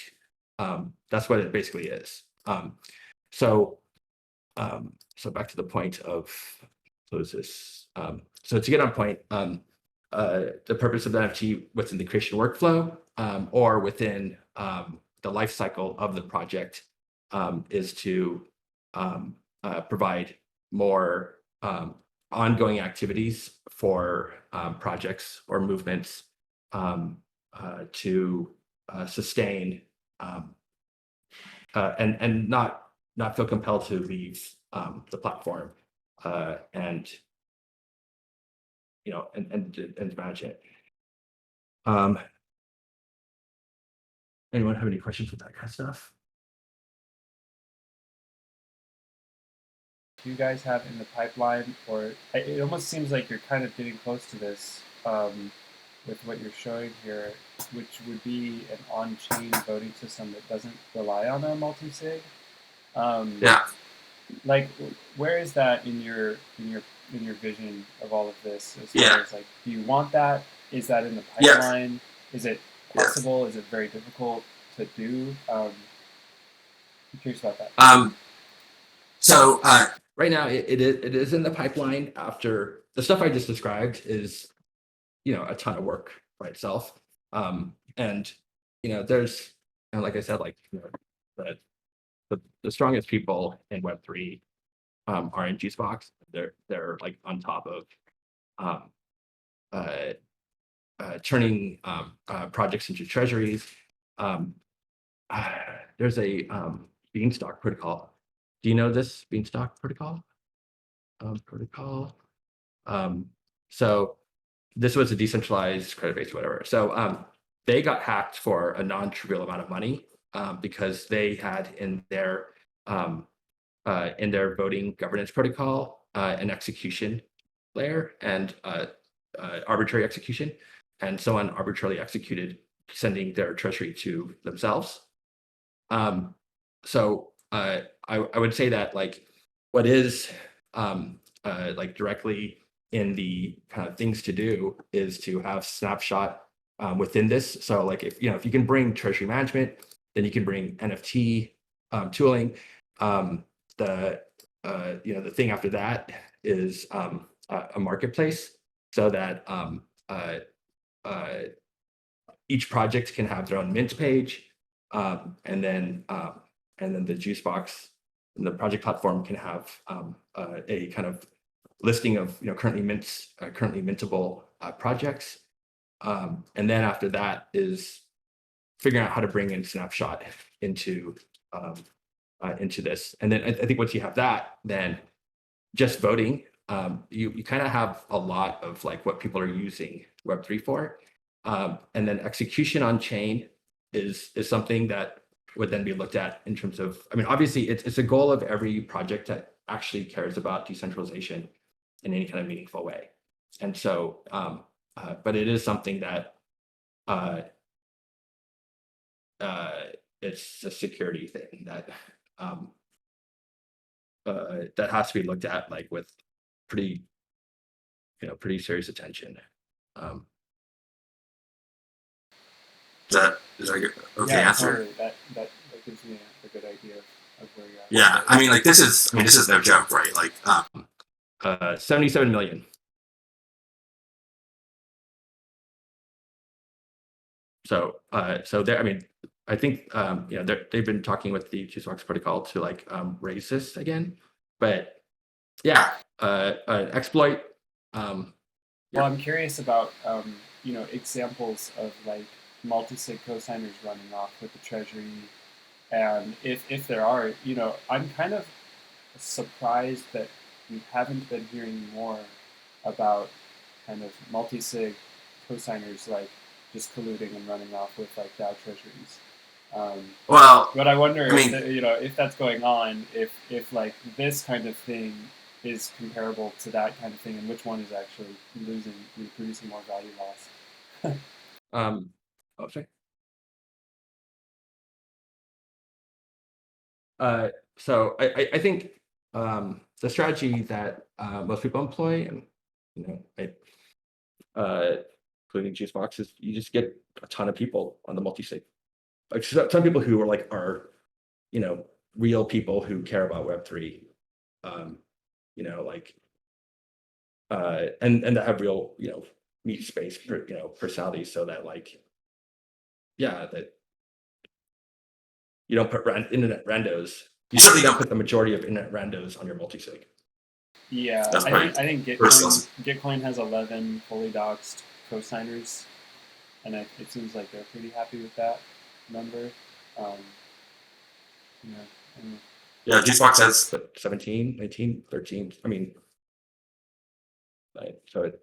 that's what it basically is. So back to the point of close this. So to get on point, the purpose of the NFT within the creation workflow or within the life cycle of the project is to provide more ongoing activities for projects or movements to sustain and not feel compelled to leave the platform and manage it. Anyone have any questions with that kind of stuff? Do you guys have in the pipeline, or it almost seems like you're kind of getting close to this with what you're showing here, which would be an on-chain voting system that doesn't rely on a multi-sig? Yeah. Like, where is that in your vision of all of this? As Yeah. far as like, do you want that? Is that in the Yes. pipeline? Is it possible? Is it very difficult to do? I'm curious about that. So Right now, it is in the pipeline. After the stuff I just described is, a ton of work by itself. And there's, like I said, like the strongest people in Web3 are in Juicebox. They're like on top of turning projects into treasuries. There's a Beanstalk protocol. Do you know this Beanstalk protocol? So this was a decentralized credit base, whatever. So they got hacked for a non-trivial amount of money because they had in their voting governance protocol an execution layer and arbitrary execution, and someone arbitrarily executed, sending their treasury to themselves. So I would say that like what is like directly in the kind of things to do is to have snapshot within this. So like if you can bring treasury management, then you can bring NFT tooling. The thing after that is a marketplace, so that each project can have their own mint page, and then the Juicebox and the project platform can have a kind of listing of currently mintable projects, and then after that is figuring out how to bring in snapshot into this. And then I think once you have that, then just voting, you kind of have a lot of like what people are using Web3 for. And then execution on chain is something that would then be looked at in terms of, I mean, obviously it's a goal of every project that actually cares about decentralization in any kind of meaningful way. And so, but it is something that it's a security thing that that has to be looked at like with pretty serious attention. is that okay Yeah, answer? totally. That gives me a good idea of where you're at? Yeah, I mean, like this is no joke, right? Like, 77 million. So, so there. I mean, I think you know they've been talking with the JuiceBox protocol to like raise this again, but yeah, exploit. Well, I'm curious about you know, examples of like multi-sig cosigners running off with the treasury, and if there are, you know, I'm kind of surprised that we haven't been hearing more about kind of multi-sig cosigners like just colluding and running off with like DAO treasuries. well, But I wonder I mean, if you know, if that's going on, if like this kind of thing is comparable to that kind of thing, and which one is actually producing more value loss. Oh, sorry. So I think the strategy that most people employ, and you know, including JuiceBox, is you just get a ton of people on the multi-sig. Like some people who are you know, real people who care about Web3, you know, like and that have real, you know, meat space, you know, personalities, so that like, yeah, that you don't put internet randos. You certainly don't put the majority of internet randos on your multi-sig. Yeah, That's I think personal. Gitcoin has 11 fully doxed cosigners, and it seems like they're pretty happy with that number. You know, and yeah, JuiceBox has 17, 19, 13. I mean, right. So it,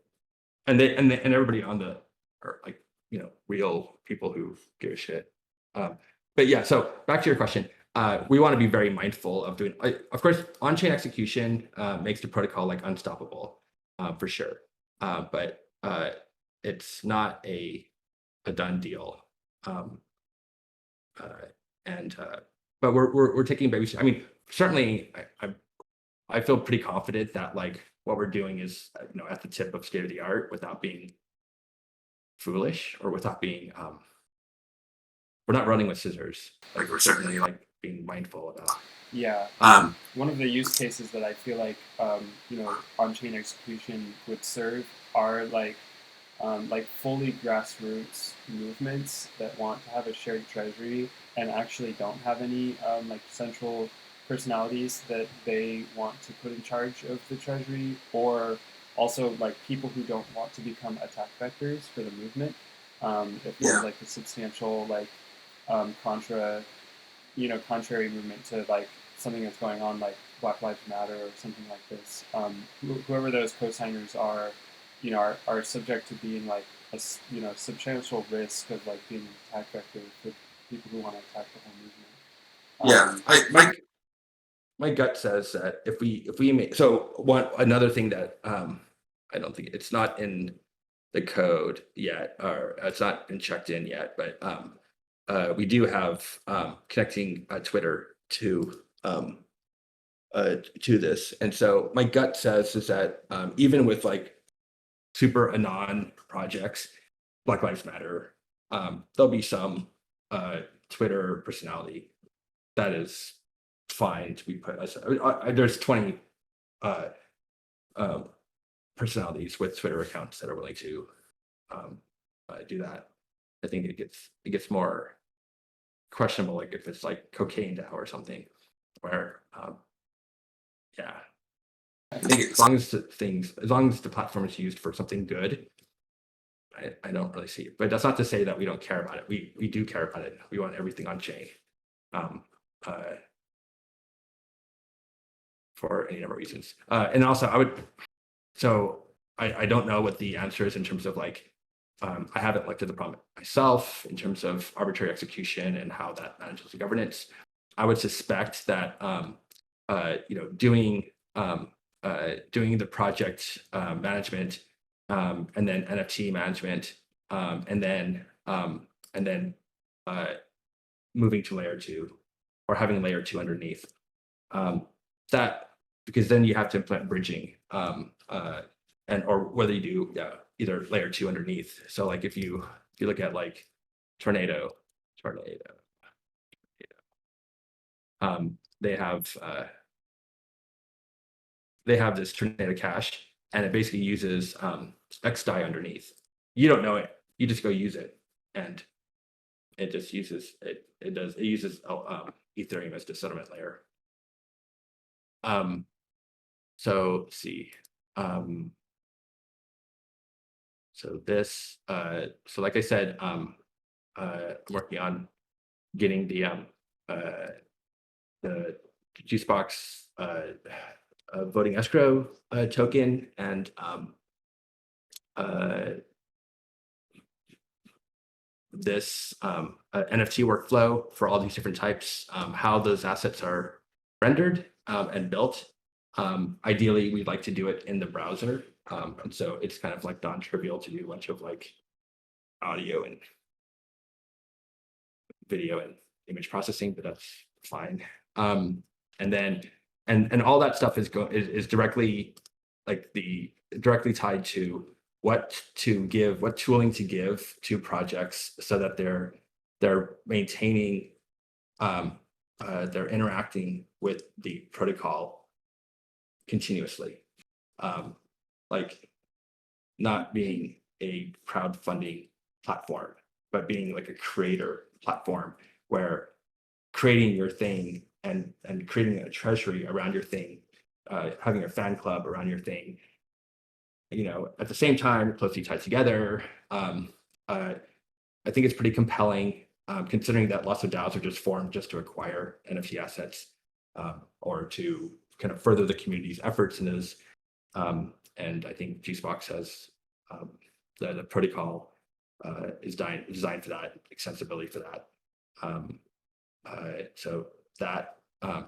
and everybody on the are like, you know, real people who give a shit. But yeah, so back to your question. We want to be very mindful of doing, of course, on-chain execution makes the protocol like unstoppable, for sure. But it's not a done deal. But we're taking baby steps. I mean, certainly, I feel pretty confident that like what we're doing is, you know, at the tip of state of the art without being foolish or without being we're not running with scissors. Like we're certainly like being mindful about. yeah, one of the use cases that I feel like you know, on-chain execution would serve are like fully grassroots movements that want to have a shared treasury and actually don't have any like central personalities that they want to put in charge of the treasury, or also like people who don't want to become attack vectors for the movement. If there's like a substantial like contrary movement to like something that's going on, like Black Lives Matter or something like this, whoever those cosigners are, you know, are subject to being like a, you know, substantial risk of like being an attack vector for people who want to attack the whole movement. My gut says that if we make another thing that I don't think it's not in the code yet, or it's not been checked in yet, but we do have connecting Twitter to this, and so my gut says is that even with like super anon projects, Black Lives Matter, there'll be some Twitter personality that is fine to be put as there's 20 personalities with Twitter accounts that are willing to do that. I think it gets more questionable, like if it's like cocaine DAO or something, where yeah, I think as long as the platform is used for something good, I don't really see it. But that's not to say that we don't care about it. We do care about it. We want everything on chain. For any number of reasons. And also I don't know what the answer is in terms of like, I haven't looked at the problem myself in terms of arbitrary execution and how that manages the governance. I would suspect that, you know, doing the project management, and then NFT management, and then moving to layer 2 or having layer 2 underneath, that, because then you have to implement bridging, and or whether you do either layer 2 underneath. So like if you look at like tornado, they have this tornado cache, and it basically uses XDAI underneath. You don't know it, you just go use it, and it just uses it. It uses Ethereum as the settlement layer. So let's see. So this, so like I said, I'm working on getting the Juicebox voting escrow token, and this NFT workflow for all these different types, how those assets are rendered and built. Ideally, we'd like to do it in the browser. And so it's kind of like non-trivial to do a bunch of like audio and video and image processing, but that's fine. And then and all that stuff is directly like directly tied to what tooling to give to projects so that they're maintaining they're interacting with the protocol continuously, like not being a crowdfunding platform, but being like a creator platform where creating your thing and creating a treasury around your thing, having a fan club around your thing, at the same time, closely tied together. I think it's pretty compelling, considering that lots of DAOs are just formed just to acquire NFT assets, or to kind of further the community's efforts in those. And I think Juicebox has the protocol is designed for that, extensibility for that. So that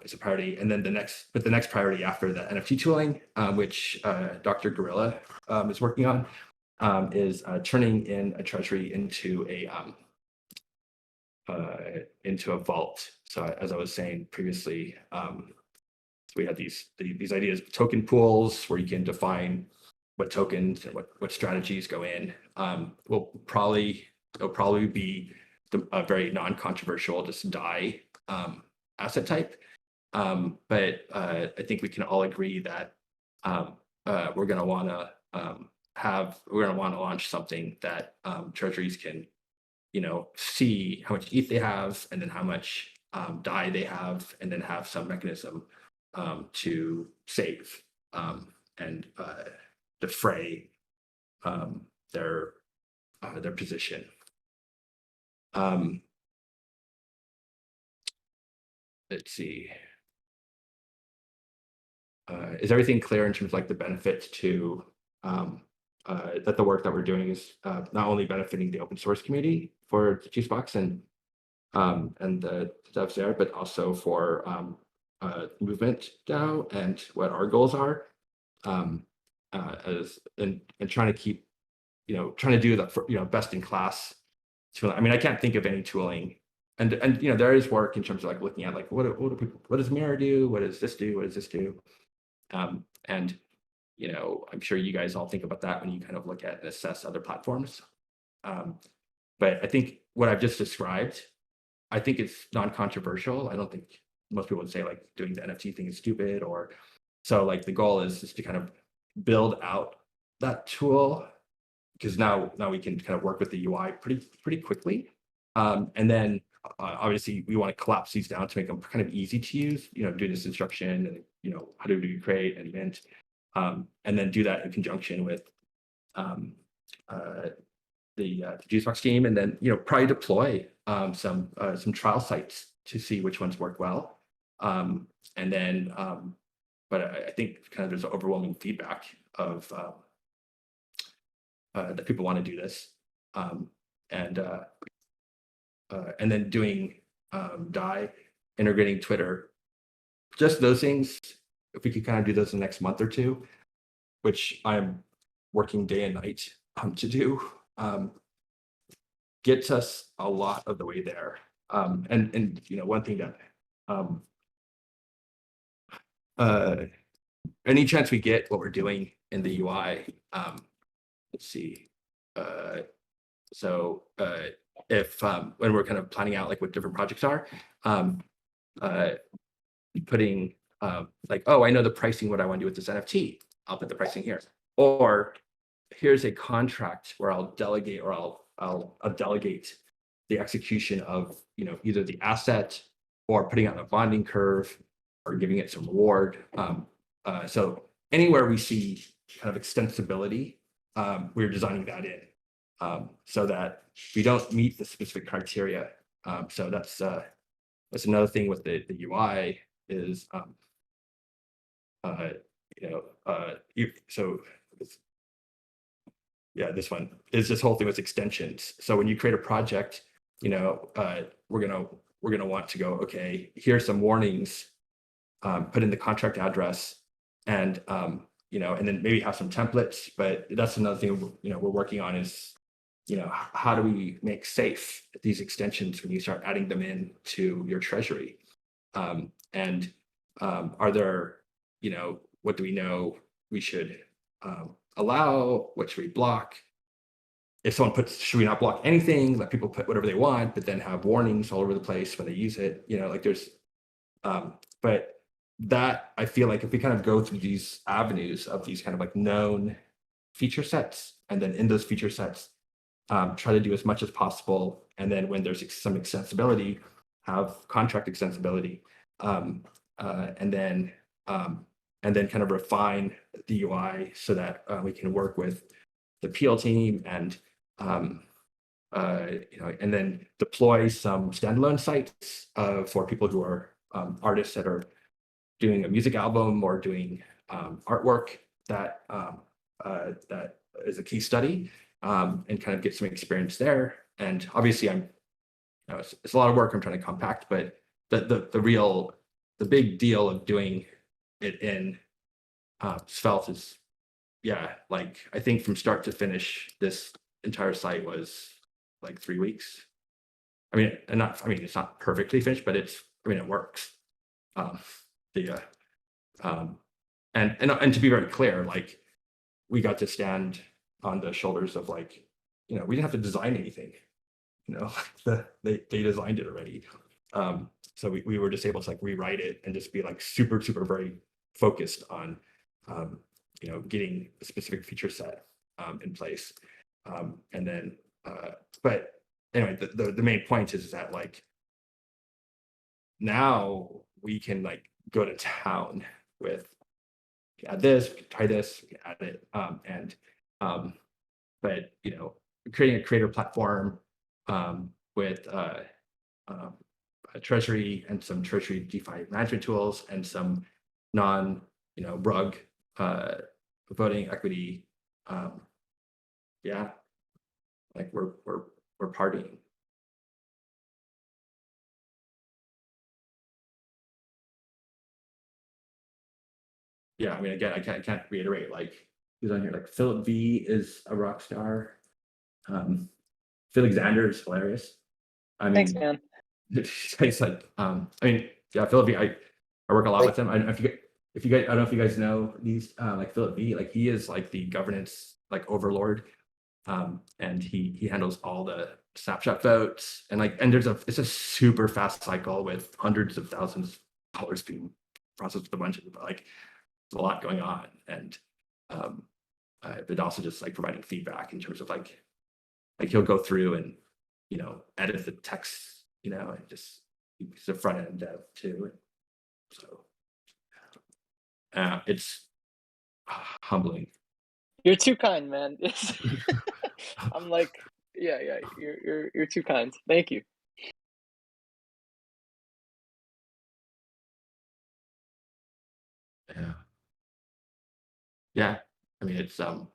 is a priority. And then the next priority after the NFT tooling, which Dr. Gorilla is working on, is turning in a treasury into a vault. So as I was saying previously, we had these ideas of token pools where you can define what tokens and what strategies go in. It'll probably be a very non-controversial, just DAI asset type. But I think we can all agree that we're going to want to launch something that treasuries can, see how much ETH they have, and then how much DAI they have, and then have some mechanism to save and defray their position. Let's see. Is everything clear in terms of like the benefits to that the work that we're doing is not only benefiting the open source community for the Juicebox and the devs there, but also for movement DAO and what our goals are, as and trying to keep, trying to do that for, best in class tooling. I mean, I can't think of any tooling, and there is work in terms of like looking at like what does Mirror do, what does this do, what does this do, and I'm sure you guys all think about that when you kind of look at and assess other platforms. But I think what I've just described, I think it's non-controversial. I don't think most people would say like doing the NFT thing is stupid, or so. Like the goal is just to kind of build out that tool, because now we can kind of work with the UI pretty quickly, and then obviously we want to collapse these down to make them kind of easy to use. Do this instruction, and how do you create and mint, and then do that in conjunction with the Juicebox team, and then probably deploy some trial sites to see which ones work well, and then but I think kind of there's overwhelming feedback of that people want to do this, and then doing DAI, integrating Twitter, just those things. If we could kind of do those in the next month or two, which I'm working day and night to do, gets us a lot of the way there. And one thing that any chance we get what we're doing in the UI, let's see. So if when we're kind of planning out like what different projects are, putting like, oh, I know the pricing, what I want to do with this NFT. I'll put the pricing here. Or here's a contract where I'll delegate, or I'll delegate the execution of, you know, either the asset or putting out a bonding curve or giving it some reward. So anywhere we see kind of extensibility, we're designing that in so that we don't meet the specific criteria. So that's another thing with the UI is, you know, yeah, this one is this whole thing with extensions. So when you create a project, you know, we're gonna want to go, okay, here's some warnings, put in the contract address, and you know, and then maybe have some templates. But that's another thing, you know, we're working on is, you know, how do we make safe these extensions when you start adding them in to your treasury? And are there, you know, what do we know we should allow? What should we block? If someone puts, should we not block anything? Let people put whatever they want, but then have warnings all over the place when they use it. You know, like there's, but that I feel like if we kind of go through these avenues of these kind of like known feature sets, and then in those feature sets, try to do as much as possible. And then when there's some extensibility, have contract extensibility, and then kind of refine the UI so that we can work with the PL team and you know, and then deploy some standalone sites for people who are artists that are doing a music album or doing artwork that that is a case study, and kind of get some experience there. And obviously, you know, it's a lot of work. I'm trying to compact, but the big deal of doing it in Svelte is, yeah, like I think from start to finish, this entire site was like 3 weeks. I mean, it's not perfectly finished, but it works. And to be very clear, like we got to stand on the shoulders of, like, you know, we didn't have to design anything, you know, they designed it already. So we were just able to like rewrite it and just be like super very focused on you know, getting a specific feature set in place. And then but anyway, the main point is that like now we can like go to town with, add this, we can try this, we can add it, but you know, creating a creator platform with a treasury and some treasury DeFi management tools and some non, you know, rug voting equity. Yeah, like we're partying. Yeah, I mean, again, I can't reiterate, like who's on here. Like Philip V is a rock star. Phil Xander is hilarious. I mean, Thanks, man. It's like, I mean, yeah, Philip V, I work a lot with him. I don't know if you guys, I don't know if you guys know these, like Philip V, like he is like the governance like overlord, and he handles all the snapshot votes, and like, and it's a super fast cycle with hundreds of thousands of dollars being processed with a bunch of, like, there's a lot going on, and but also just like providing feedback in terms of like he'll go through and, you know, edit the text, you know, and just, he's a front end dev too. So it's humbling. You're too kind, man. I'm like, yeah, you're too kind. Thank you. Yeah, I mean, it's You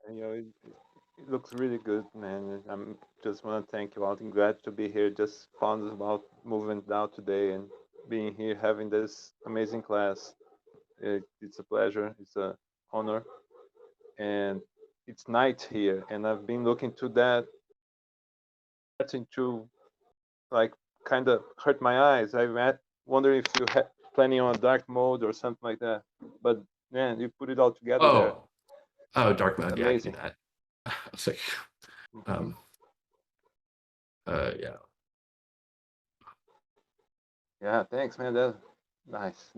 know, it looks really good, man. I'm just want to thank you all. I'm glad to be here. Just found about moving down today and being here, having this amazing class. It's a pleasure. It's an honor, and it's night here, and I've been looking to that into like kind of hurt my eyes. I wonder if you had planning on dark mode or something like that. But man, you put it all together there. Oh, dark mode. Amazing. Yeah, I can do that. I was like, yeah. Yeah, thanks, man. Nice.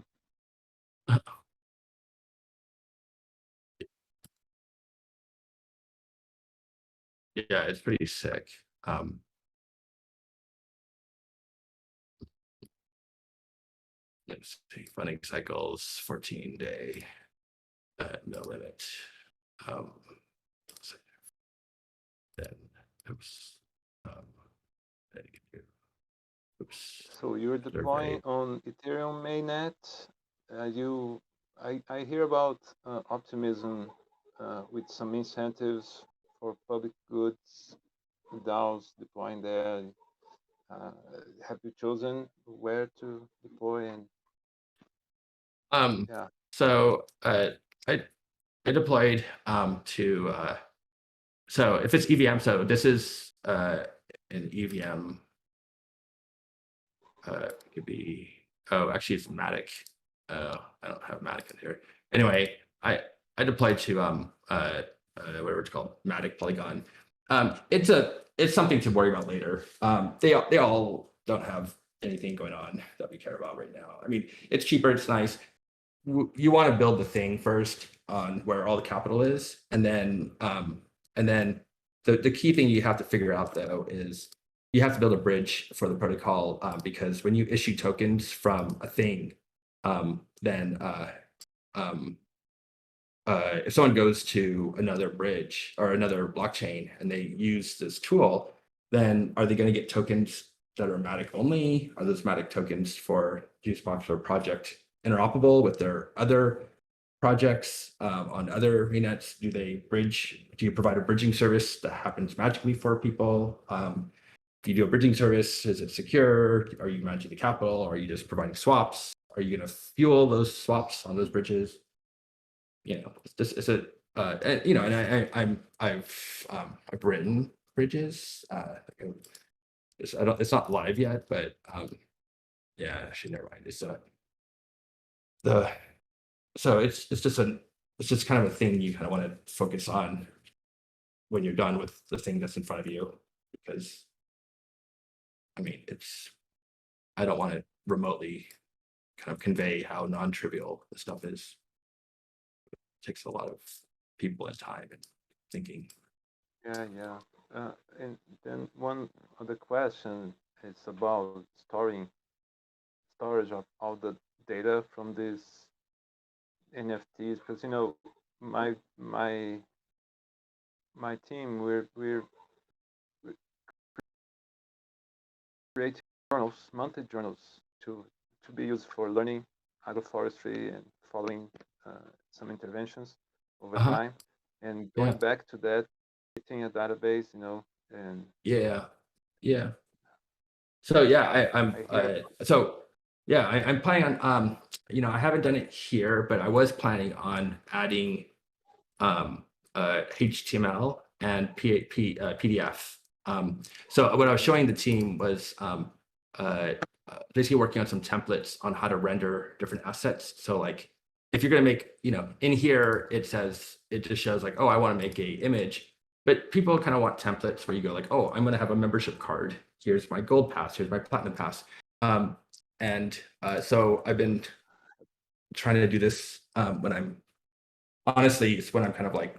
Yeah, it's pretty sick. Let's see, funding cycles, 14-day, no limit. Then, oops. Oops. So you're deploying on Ethereum mainnet. I hear about optimism with some incentives for public goods, DAOs deploying there. Have you chosen where to deploy? And yeah. So I deployed to so if it's EVM, so this is an EVM. It could be, oh, actually it's Matic. I don't have Matic in here. Anyway, I deployed to whatever it's called, Matic Polygon. It's something to worry about later. They all don't have anything going on that we care about right now. I mean, it's cheaper, it's nice. You want to build the thing first on where all the capital is, and then the key thing you have to figure out though is you have to build a bridge for the protocol, because when you issue tokens from a thing, then if someone goes to another bridge or another blockchain and they use this tool, then are they going to get tokens that are Matic only? Are those Matic tokens for Juicebox or project interoperable with their other projects on other mainnets? Do you provide a bridging service that happens magically for people? If you do a bridging service, is it secure? Are you managing the capital? Or are you just providing swaps? Are you going to fuel those swaps on those bridges? I've written bridges. It's not live yet, but yeah, actually, never mind. It's just kind of a thing you kind of want to focus on when you're done with the thing that's in front of you, because I mean, I don't want to remotely kind of convey how non-trivial this stuff is. It takes a lot of people and time and thinking. Yeah. And then one other question is about storage of all the data from these NFTs, because my team we're creating monthly journals to be used for learning agroforestry and following some interventions over time, and going back to that, creating a database, and yeah. So yeah, I'm planning on I haven't done it here, but I was planning on adding HTML and PDF. So what I was showing the team was basically working on some templates on how to render different assets. So like if you're going to make, in here, it just shows like, oh, I want to make a image, but people kind of want templates where you go like, oh, I'm going to have a membership card. Here's my gold pass. Here's my platinum pass. So I've been trying to do this when it's when I'm kind of like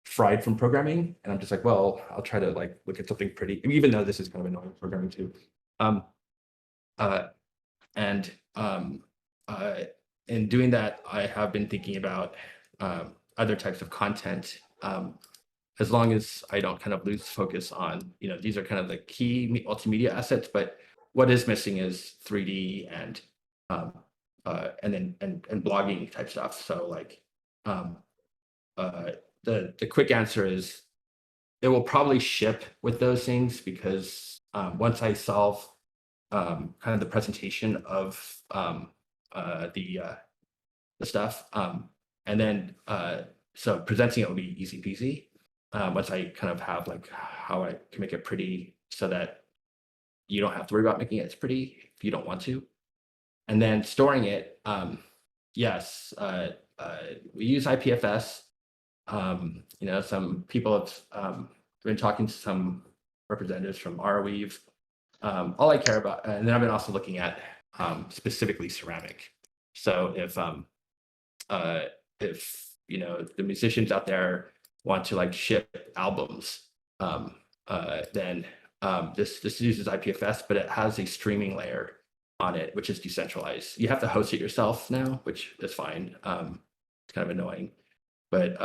fried from programming, and I'm just like, well, I'll try to like look at something pretty, even though this is kind of annoying programming too. In doing that, I have been thinking about other types of content, as long as I don't kind of lose focus on, these are kind of the key multimedia assets, but what is missing is 3D and blogging type stuff. So like the quick answer is it will probably ship with those things, because once I solve kind of the presentation of the stuff, and then so presenting it will be easy peasy. Once I kind of have like how I can make it pretty so that you don't have to worry about making it pretty if you don't want to. And then storing it, yes, we use IPFS. Some people have been talking to some representatives from Arweave. All I care about, and then I've been also looking at specifically ceramic. So if you know the musicians out there want to like ship albums, then this uses IPFS, but it has a streaming layer on it, which is decentralized. You have to host it yourself now, which is fine. It's kind of annoying, but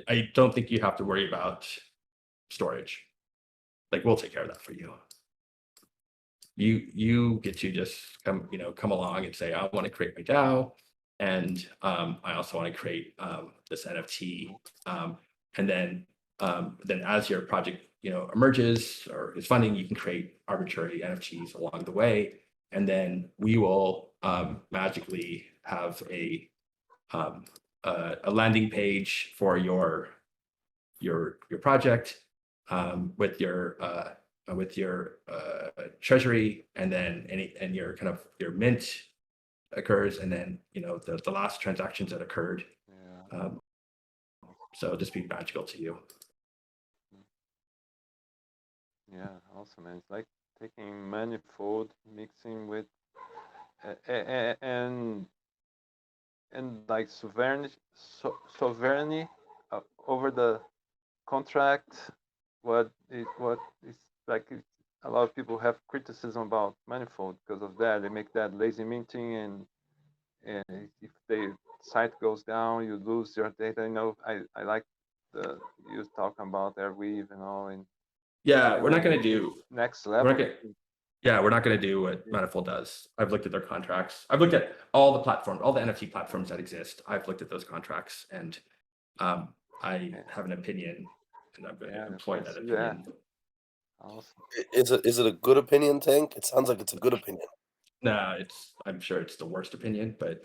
I don't think you have to worry about storage. Like we'll take care of that for you. You get to just come along and say, I want to create my DAO, and I also want to create this NFT, and then as your project emerges or is funding, you can create arbitrary NFTs along the way, and then we will magically have a landing page for your project with your treasury, and then your kind of your mint occurs, and then the last transactions that occurred. Yeah. So it'll just be magical to you. Yeah, awesome, man. It's like taking manifold, mixing with and like sovereignty over the contract. What is like a lot of people have criticism about manifold because of that. They make that lazy minting, and if the site goes down, you lose your data. I like you talking about Airweave and all, and Yeah, we're not going to do next level. We're not going to do what Manifold does. I've looked at their contracts. I've looked at all the platforms, all the NFT platforms that exist. I've looked at those contracts, and I have an opinion, and I'm going to employ that opinion. Awesome. Is it a good opinion, Tank? It sounds like it's a good opinion. No, I'm sure it's the worst opinion, but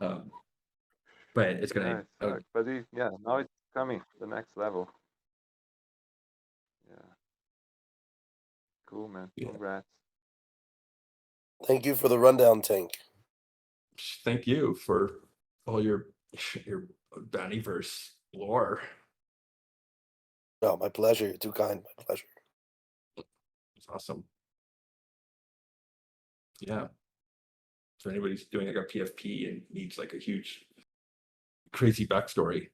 but it's going to. But now it's coming the next level. Yeah. Cool, man. Yeah. Congrats. Thank you for the rundown, Tank. Thank you for all your Bannyverse lore. No, my pleasure. You're too kind. My pleasure. It's awesome. Yeah. So anybody's doing like a PFP and needs like a huge, crazy backstory,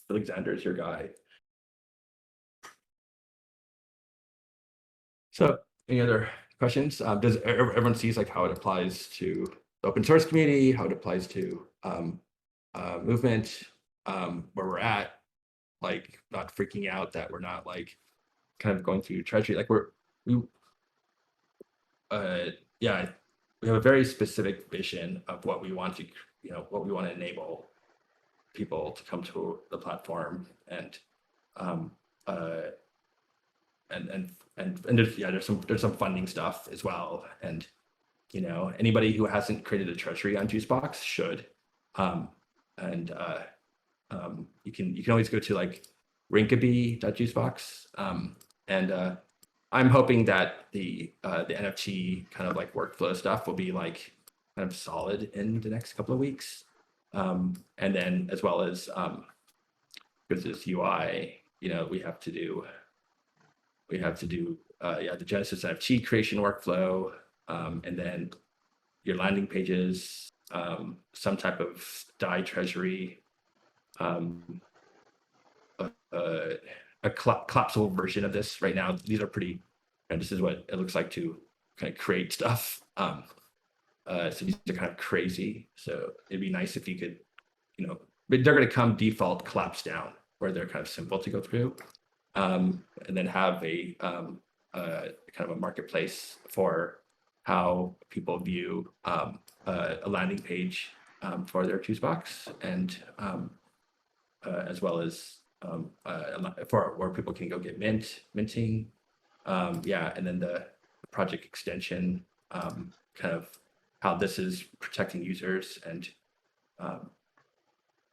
Alexander is your guy. So any other questions? Does everyone sees like how it applies to the open source community, how it applies to movement, where we're at, like not freaking out that we're not like kind of going through treasury, like we have a very specific vision of what we want to, what we want to enable people to come to the platform, and there's some funding stuff as well, and anybody who hasn't created a treasury on Juicebox should, you can always go to like rinkeby.juicebox, and I'm hoping that the NFT kind of like workflow stuff will be like kind of solid in the next couple of weeks, and then as well as because this UI, we have to do the Genesis NFT creation workflow, and then your landing pages, some type of DAI treasury, a collapsible version of this right now. These are pretty, this is what it looks like to kind of create stuff. So these are kind of crazy. So it'd be nice if you could, but they're going to come default collapse down where they're kind of simple to go through, and then have a kind of a marketplace for how people view a landing page for their Juicebox, and as well as for where people can go get minting, and then the project extension, kind of how this is protecting users, and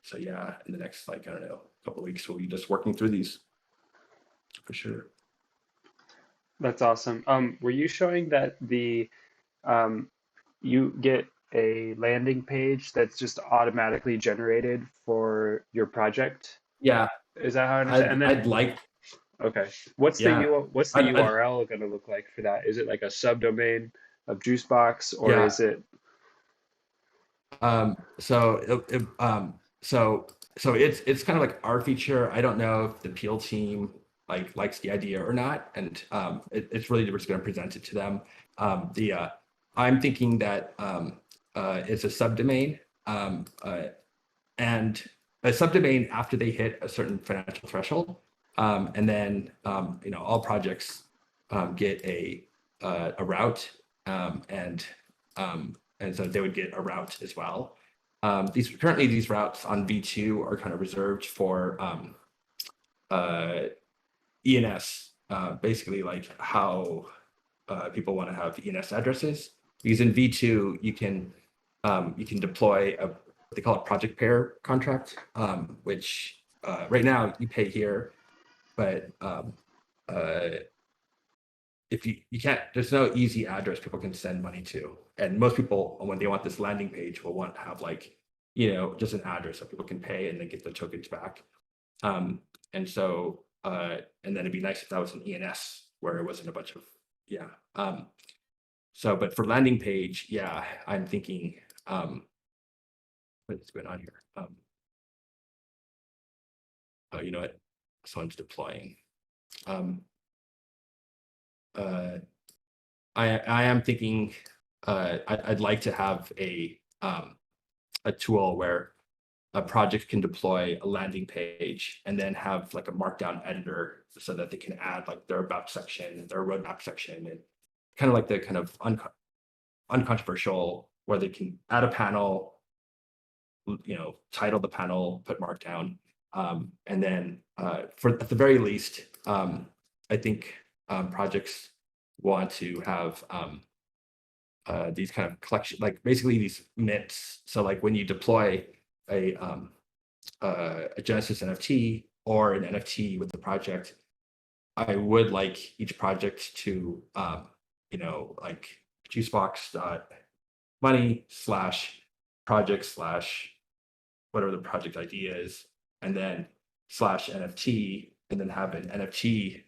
so yeah, in the next couple of weeks we'll be just working through these for sure. That's awesome. Were you showing that the you get a landing page that's just automatically generated for your project? Yeah, Is that how I understand? And then, I'd like, okay, what's the yeah, what's the URL going to look like for that? Is it like a subdomain of Juicebox, or yeah. is it? So it's kind of like our feature. I don't know if the Peel team likes the idea or not, and it's really just going to present it to them. I'm thinking that it's a subdomain, and a subdomain after they hit a certain financial threshold, and then all projects get a route, and so they would get a route as well. Currently these routes on V2 are kind of reserved for ENS, basically like how people want to have ENS addresses. Because in V2 you can deploy what they call a project pair contract, which right now you pay here, but if you can't, there's no easy address people can send money to. And most people, when they want this landing page, will want to have just an address that people can pay and then get the tokens back. And then it'd be nice if that was an ENS where it wasn't a bunch of, but for landing page, yeah, I'm thinking, what's going on here? Oh, you know what? Someone's deploying. I am thinking I'd like to have a tool where a project can deploy a landing page and then have like a markdown editor so that they can add like their about section, their roadmap section, and kind of like the kind of uncontroversial where they can add a panel, title the panel, put markdown, and then at the very least, I think projects want to have these kind of collection, like basically these mints. So like when you deploy a Genesis NFT or an NFT with the project, I would like each project to like juicebox.money/project/ whatever the project ID is, and then /NFT, and then have an NFT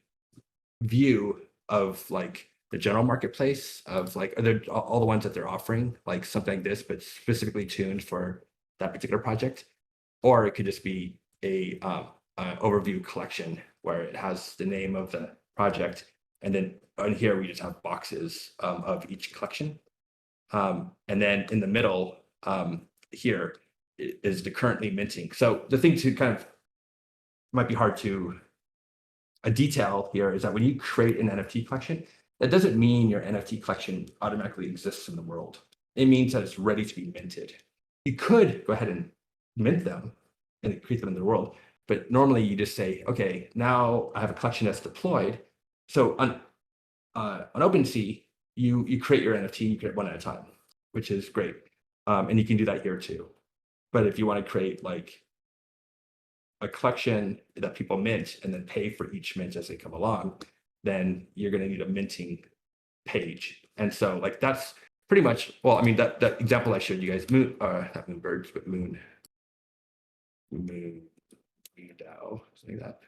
view of like the general marketplace of like all the ones that they're offering, like something like this, but specifically tuned for that particular project. Or it could just be a overview collection where it has the name of the project, and then on here we just have boxes of each collection, and then in the middle here is the currently minting. So the thing to kind of might be hard to a detail here is that when you create an NFT collection, that doesn't mean your NFT collection automatically exists in the world. It means that it's ready to be minted. You could go ahead and mint them and create them in the world, but normally you just say, okay, now I have a collection that's deployed. So on OpenSea, you create your NFT, you create one at a time, which is great, and you can do that here too. But if you want to create like a collection that people mint and then pay for each mint as they come along, then you're going to need a minting page. And so like that's pretty much, well, I mean, that example I showed you guys, not Moonbirds, but Moon DAO, something like that.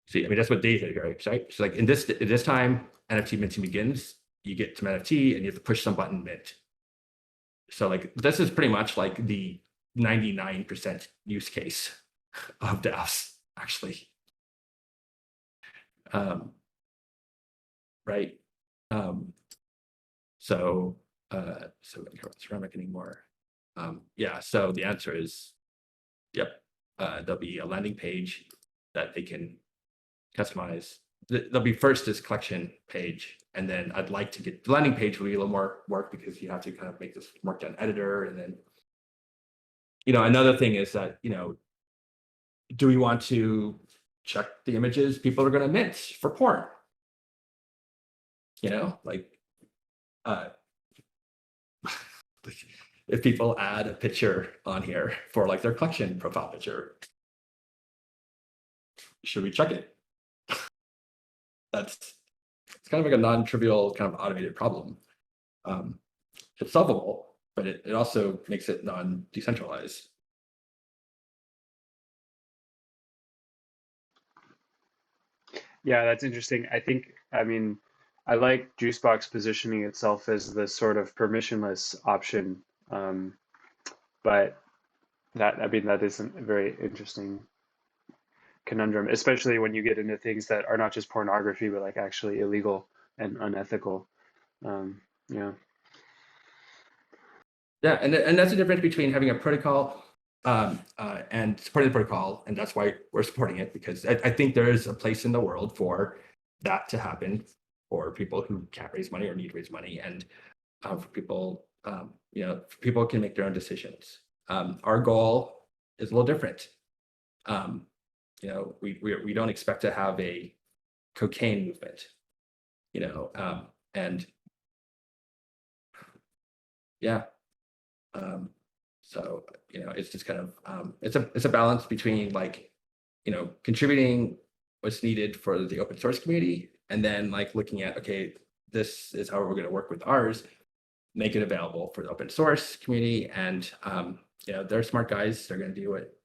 See, I mean, that's what they did, right? So like in this time, NFT minting begins, you get some NFT and you have to push some button mint. So like this is pretty much like the 99% use case of DAOs, actually. Right. So ceramic anymore. Yeah, so the answer is, yep. There'll be a landing page that they can customize. There'll be first this collection page, and then I'd like to get the landing page will be a little more work because you have to kind of make this markdown editor, and then another thing is that do we want to check the images people are going to mint for porn? Like if people add a picture on here for like their collection profile picture, should we check it? That's it's kind of like a non-trivial kind of automated problem. It's solvable, but it also makes it non-decentralized. Yeah, that's interesting. I mean, I like Juicebox positioning itself as the sort of permissionless option, but that isn't a very interesting conundrum, especially when you get into things that are not just pornography, but like actually illegal and unethical. Yeah. Yeah, and that's the difference between having a protocol and supporting the protocol, and that's why we're supporting it, because I think there is a place in the world for that to happen for people who can't raise money or need to raise money, and for people, people can make their own decisions. Our goal is a little different. We don't expect to have a cocaine movement, and yeah. So it's just kind of it's a balance between like contributing what's needed for the open source community, and then like looking at, okay, this is how we're going to work with ours, make it available for the open source community, and they're smart guys, they're going to do what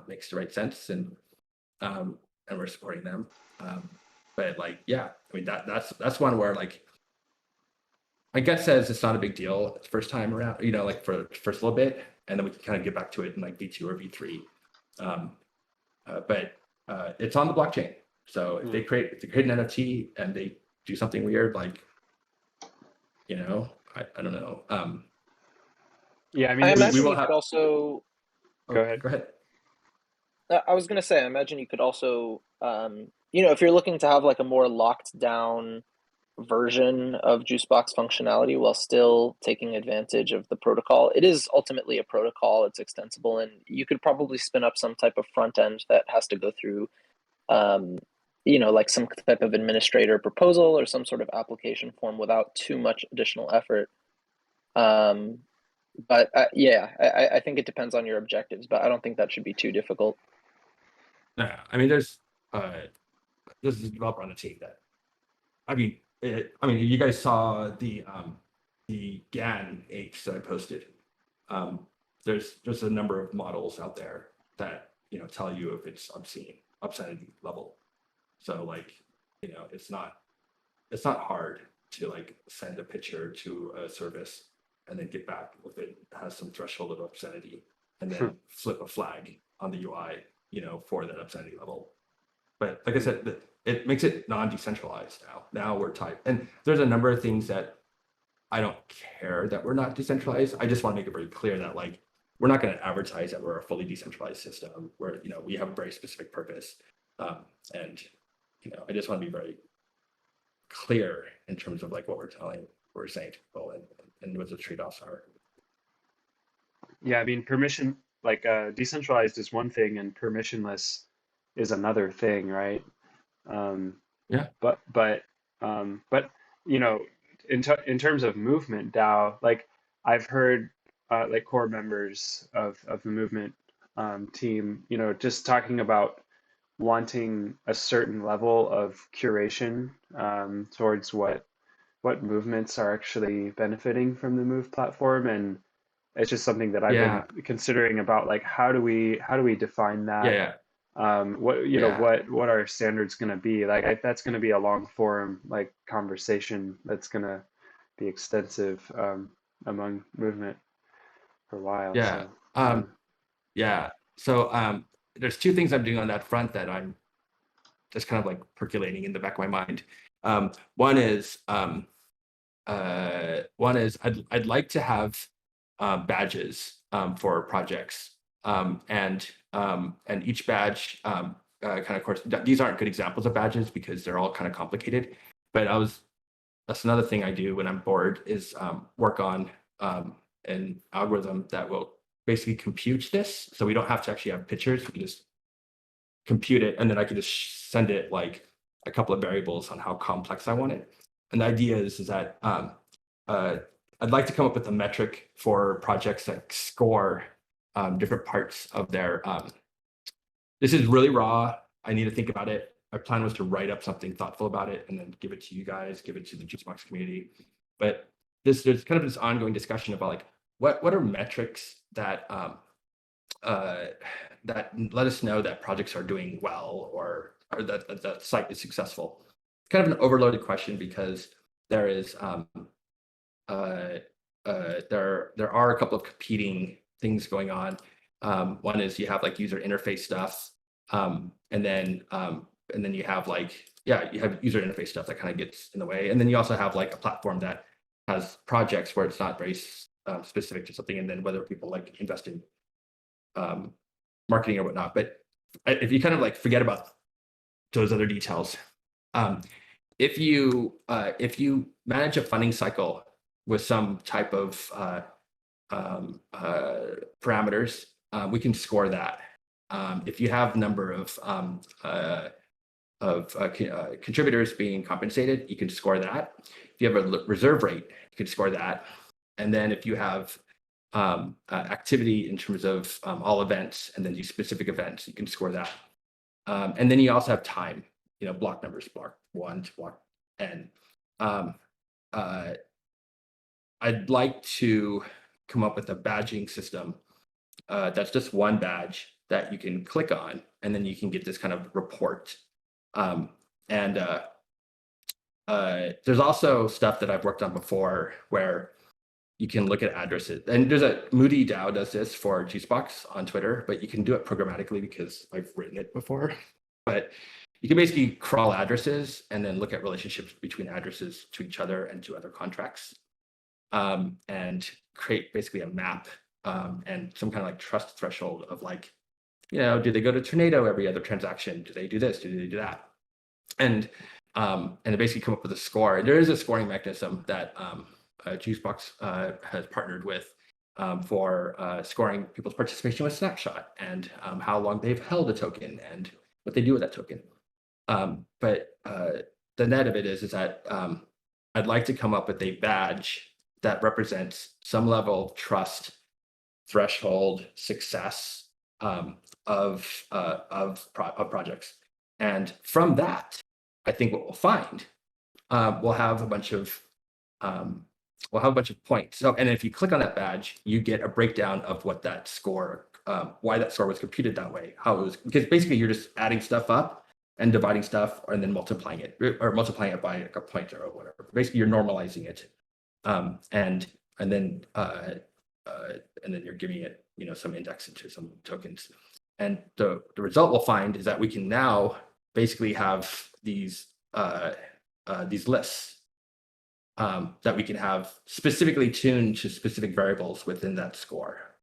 makes the right sense, and we're supporting them. But like, yeah, I mean that's one where like my gut says it's not a big deal. It's first time around, like for the first little bit, and then we can kind of get back to it in like V2 or V3. But it's on the blockchain. So if they create an NFT and they do something weird, like, I don't know. Yeah, I mean, I imagine we will you have. could also. Go ahead. Go ahead. I was gonna say, I imagine you could also, if you're looking to have like a more locked down version of Juicebox functionality while still taking advantage of the protocol. It is ultimately a protocol, it's extensible, and you could probably spin up some type of front end that has to go through, like some type of administrator proposal or some sort of application form without too much additional effort. But I think it depends on your objectives, but I don't think that should be too difficult. No, I mean, there's a developer on the team that, you guys saw the GAN apes that I posted. There's a number of models out there that tell you if it's obscenity level. So like it's not hard to like send a picture to a service and then get back if it has some threshold of obscenity, and then flip a flag on the UI for that obscenity level. But like I said, it makes it non-decentralized now. Now we're tied. And there's a number of things that I don't care that we're not decentralized. I just want to make it very clear that like, we're not going to advertise that we're a fully decentralized system where, we have a very specific purpose. And I just want to be very clear in terms of like what we're saying to people and what the trade-offs are. Yeah, I mean, decentralized is one thing and permissionless is another thing, right? Yeah. But in terms of movement DAO, like I've heard like core members of the movement team, just talking about wanting a certain level of curation towards what movements are actually benefiting from the Move platform, and it's just something that I've been considering about, like how do we define that? What are standards going to be? Like that's going to be a long form like conversation that's going to be extensive among movement for a while. So there's two things I'm doing on that front that I'm just kind of like percolating in the back of my mind. One is I'd like to have badges for projects, and each badge kind of course, these aren't good examples of badges because they're all kind of complicated, but that's another thing I do when I'm bored is work on an algorithm that will basically compute this, so we don't have to actually have pictures. We can just compute it, and then I can just send it like a couple of variables on how complex I want it. And the idea is that I'd like to come up with a metric for projects that score different parts of their. This is really raw. I need to think about it. our plan was to write up something thoughtful about it and then give it to you guys, give it to the Juicebox community. But there's kind of this ongoing discussion about like what are metrics that that let us know that projects are doing well or that the site is successful. It's kind of an overloaded question because there is there are a couple of competing things going on. One is you have like user interface stuff, and then you have like you have user interface stuff that kind of gets in the way, and then you also have like a platform that has projects where it's not very specific to something, and then whether people like invest in marketing or whatnot. But if you kind of like forget about those other details, if you manage a funding cycle with some type of parameters, we can score that. If you have number of contributors being compensated, you can score that. If you have a reserve rate, you can score that. And then if you have activity in terms of all events and then these specific events, you can score that. And then you also have time, block numbers, block 1 to block n. I'd like to come up with a badging system that's just one badge that you can click on, and then you can get this kind of report. There's also stuff that I've worked on before where you can look at addresses. And there's a Moody DAO does this for Juicebox on Twitter, but you can do it programmatically because I've written it before. But you can basically crawl addresses and then look at relationships between addresses to each other and to other contracts, and create basically a map and some kind of like trust threshold of like, do they go to Tornado every other transaction? Do they do this? Do they do that? And basically come up with a score. And there is a scoring mechanism that Juicebox has partnered with for scoring people's participation with Snapshot and how long they've held a token and what they do with that token. But the net of it is that I'd like to come up with a badge that represents some level of trust threshold success of projects. And from that, I think what we'll find, we'll have a bunch of points. So, and if you click on that badge, you get a breakdown of what that score, why that score was computed that way, how it was, because basically you're just adding stuff up and dividing stuff and then multiplying it by like a pointer or whatever. Basically, you're normalizing it, and then you're giving it some index into some tokens. And the result we'll find is that we can now basically have these lists that we can have specifically tuned to specific variables within that score.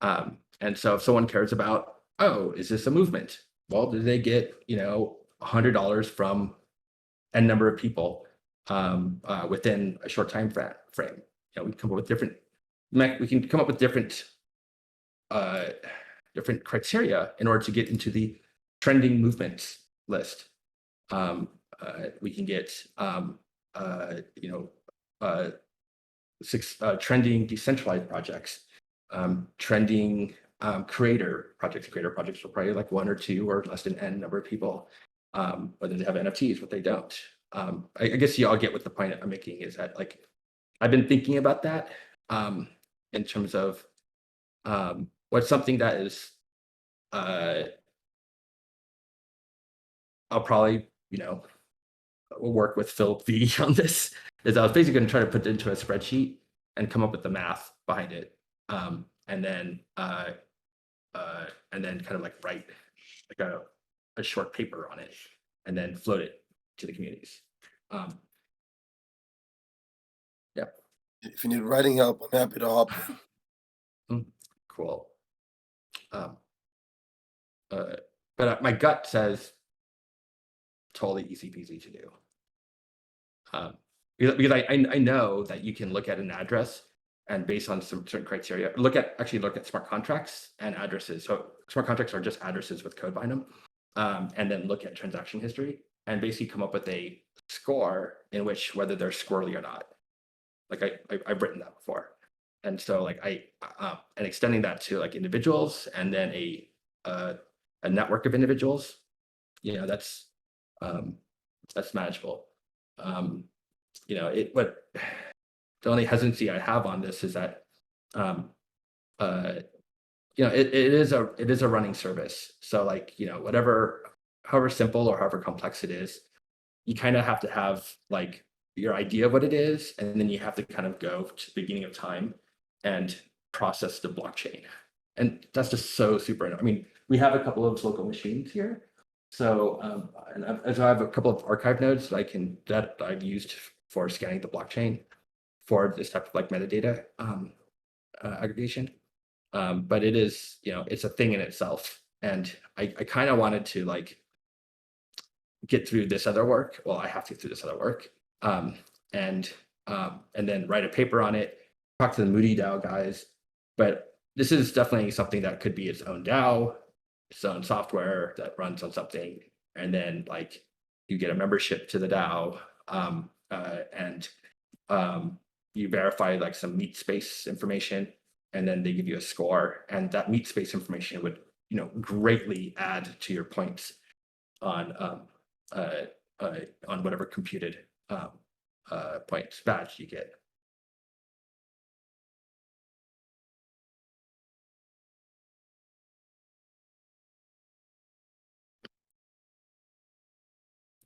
And so if someone cares about, is this a movement? Well, did they get $100 from n number of people within a short time frame? We come up with different criteria in order to get into the trending movements list. We can get trending decentralized projects, trending creator projects. Creator projects are probably like 1 or 2 or less than n number of people, whether they have NFTs, what they don't. I guess you all get what the point I'm making is that like I've been thinking about that in terms of what's something that is I'll probably we'll work with Phil V on this. Is I was basically going to try to put it into a spreadsheet and come up with the math behind it, and then kind of like write like a short paper on it, and then float it to the communities. Yeah. If you need writing help, I'm happy to hop in. Cool. But my gut says totally easy peasy to do. Because I know that you can look at an address and based on some certain criteria, look at smart contracts and addresses. So smart contracts are just addresses with code behind them, and then look at transaction history and basically come up with a score in which whether they're squirrely or not. Like I've written that before, and so like and extending that to like individuals and then a network of individuals. that's manageable. But the only hesitancy I have on this is that it is a running service. So like, however simple or however complex it is, you kind of have to have like your idea of what it is, and then you have to kind of go to the beginning of time and process the blockchain. And that's just so super. I mean, we have a couple of local machines here. So and I have a couple of archive nodes that I've used for scanning the blockchain for this type of like metadata aggregation. But it is, it's a thing in itself. And I kind of wanted to like get through this other work. Well, I have to get through this other work. And then write a paper on it, talk to the Moody DAO guys. But this is definitely something that could be its own DAO, its own software that runs on something. And then like you get a membership to the DAO, and you verify like some meat space information, and then they give you a score, and that meat space information would greatly add to your points on whatever computed points badge you get.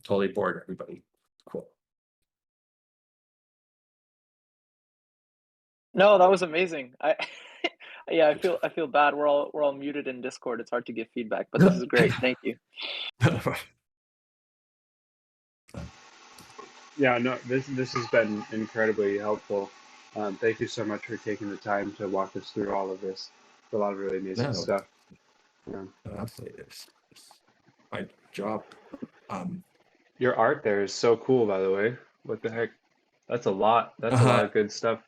Totally bored, everybody. Cool. No, that was amazing. Yeah, I feel bad. We're all muted in Discord. It's hard to give feedback, but this is great. Thank you. Yeah, no, this has been incredibly helpful. Thank you so much for taking the time to walk us through all of this. A lot of really amazing stuff. Yeah. Absolutely, it's my job. Your art there is so cool, by the way. What the heck? That's a lot. That's a lot of good stuff.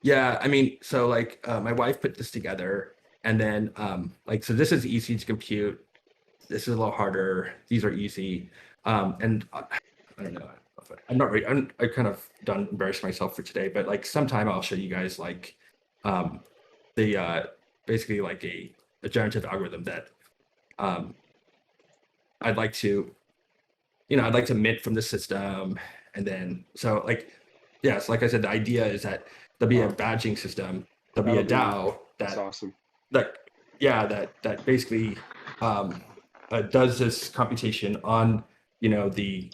Yeah, I mean, so like my wife put this together, and then so this is easy to compute. This is a little harder. These are easy, and I don't know. I'm not really. I kind of done embarrassed myself for today, but like sometime I'll show you guys like the basically like a generative algorithm that I'd like to mint from the system, and then so like yes, like I said, the idea is that there'll be a badging system, there'll be a DAO that's awesome. that basically does this computation on the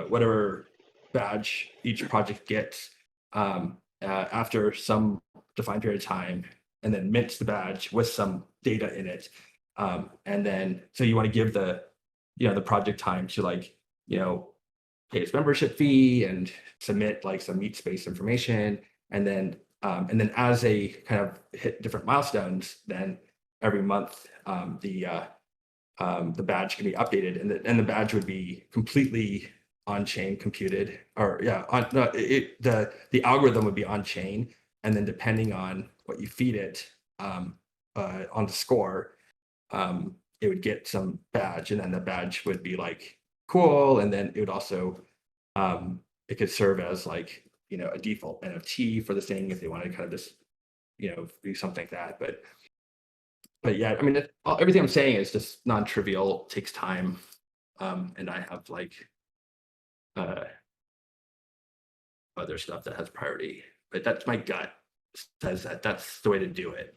whatever badge each project gets after some defined period of time, and then mints the badge with some data in it, and then so you want to give the the project time to like pay its membership fee and submit like some meat space information, and then as they kind of hit different milestones, then every month the badge can be updated, and the badge would be completely on-chain computed, or the algorithm would be on-chain, and then depending on what you feed it on the score, it would get some badge, and then the badge would be like cool, and then it would also it could serve as like a default NFT for the thing if they wanted to kind of just do something like that. But yeah, I mean everything I'm saying is just non-trivial, takes time, and I have like other stuff that has priority, but that's my gut says that that's the way to do it.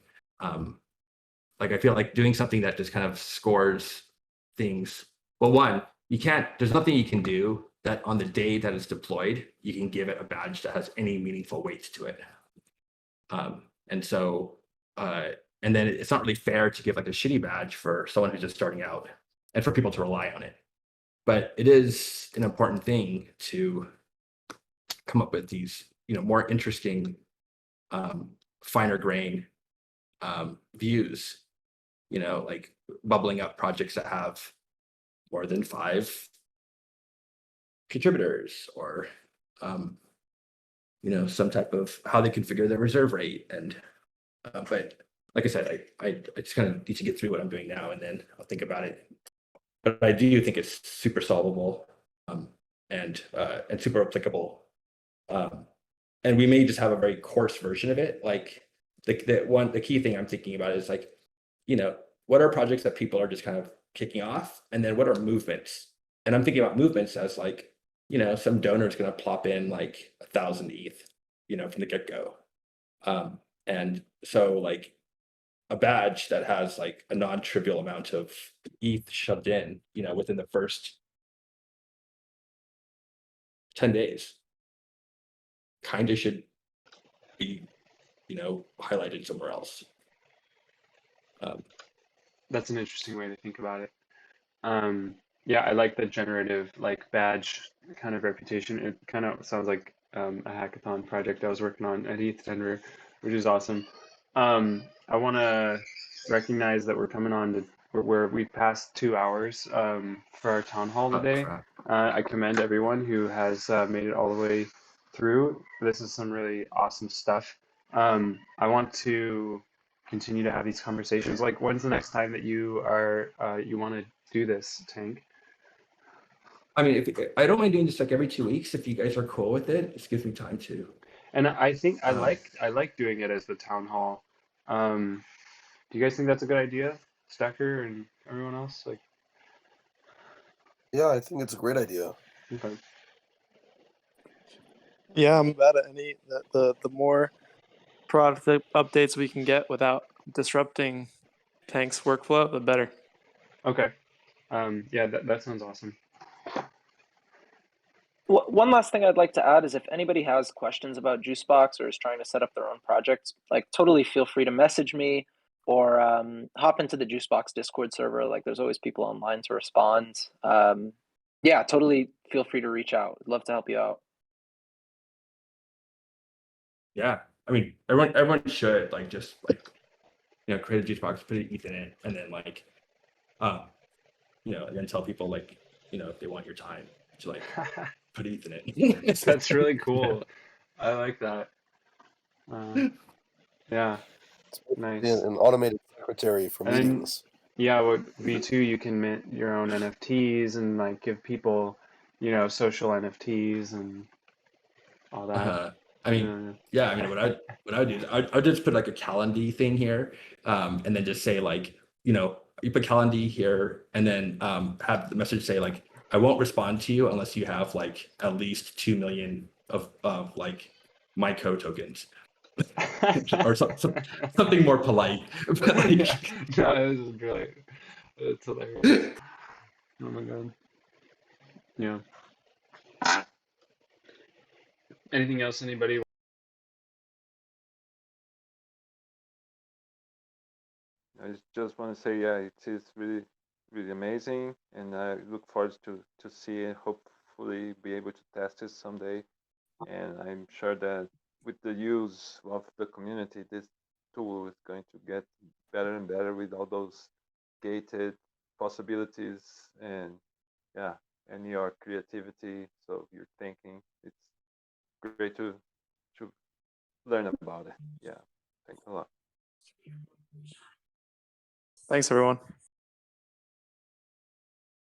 Like I feel like doing something that just kind of scores things. Well, one, there's nothing you can do that on the day that it's deployed, you can give it a badge that has any meaningful weight to it. And so, and then it's not really fair to give like a shitty badge for someone who's just starting out and for people to rely on it. But it is an important thing to come up with these, more interesting, finer grain views, like bubbling up projects that have more than 5 contributors, or some type of how they configure their reserve rate. And but like I said, I just kind of need to get through what I'm doing now, and then I'll think about it. But I do think it's super solvable, and super applicable, and we may just have a very coarse version of it. Like the key thing I'm thinking about is like what are projects that people are just kind of kicking off, and then what are movements? And I'm thinking about movements as like, you know, some donor is going to plop in like 1,000 ETH, you know, from the get-go. And so like a badge that has like a non-trivial amount of ETH shoved in, you know, within the first 10 days kind of should be, you know, highlighted somewhere else. That's an interesting way to think about it. Yeah, I like the generative like badge kind of reputation. It kind of sounds like a hackathon project I was working on at ETH Denver, which is awesome. I want to recognize that we're coming on to where we passed 2 hours for our town hall today. Crap. I commend everyone who has made it all the way through. This is some really awesome stuff. I want to continue to have these conversations. Like, when's the next time that you are you want to do this, Tank? I mean, if I don't mind doing this like every 2 weeks, if you guys are cool with it, this gives me time to. And I think I like doing it as the town hall. Do you guys think that's a good idea, Stacker and everyone else? Like, Yeah, I think it's a great idea. okay. Yeah, I'm about it. The more product updates we can get without disrupting Tank's workflow, the better. Okay. Yeah, that sounds awesome. One last thing I'd like to add is if anybody has questions about Juicebox or is trying to set up their own projects, like totally feel free to message me or hop into the Juicebox Discord server. Like there's always people online to respond. Yeah, totally feel free to reach out. I'd love to help you out. Yeah, I mean, everyone should like just like, you know, create a juice box, put an ETH in it, and then like, you know, and then tell people like, you know, if they want your time to like put ETH in it. That's really cool. I like that. Yeah, nice. An automated secretary for And meetings. yeah, with V2 you can mint your own NFTs and like give people, you know, social NFTs and all that. I mean, yeah, I mean, what I do is I'd just put like a calendar thing here, and then just say like, you know, you put calendar here, and then have the message say like, I won't respond to you unless you have like at least 2 million of like MyCo tokens, or something more polite. But, like, No, this is great. It's hilarious. Oh my god. Yeah. Anything else anybody? I just want to say, yeah, it's really, really amazing, and I look forward to see it. Hopefully, be able to test it someday. And I'm sure that with the use of the community, this tool is going to get better and better with all those gated possibilities and yeah, and your creativity. So you're thinking, it's great to learn about it. Yeah, thanks a lot. Thanks, everyone.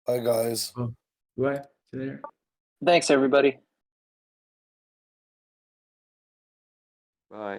Hi, guys. what? There. Thanks, everybody. Bye.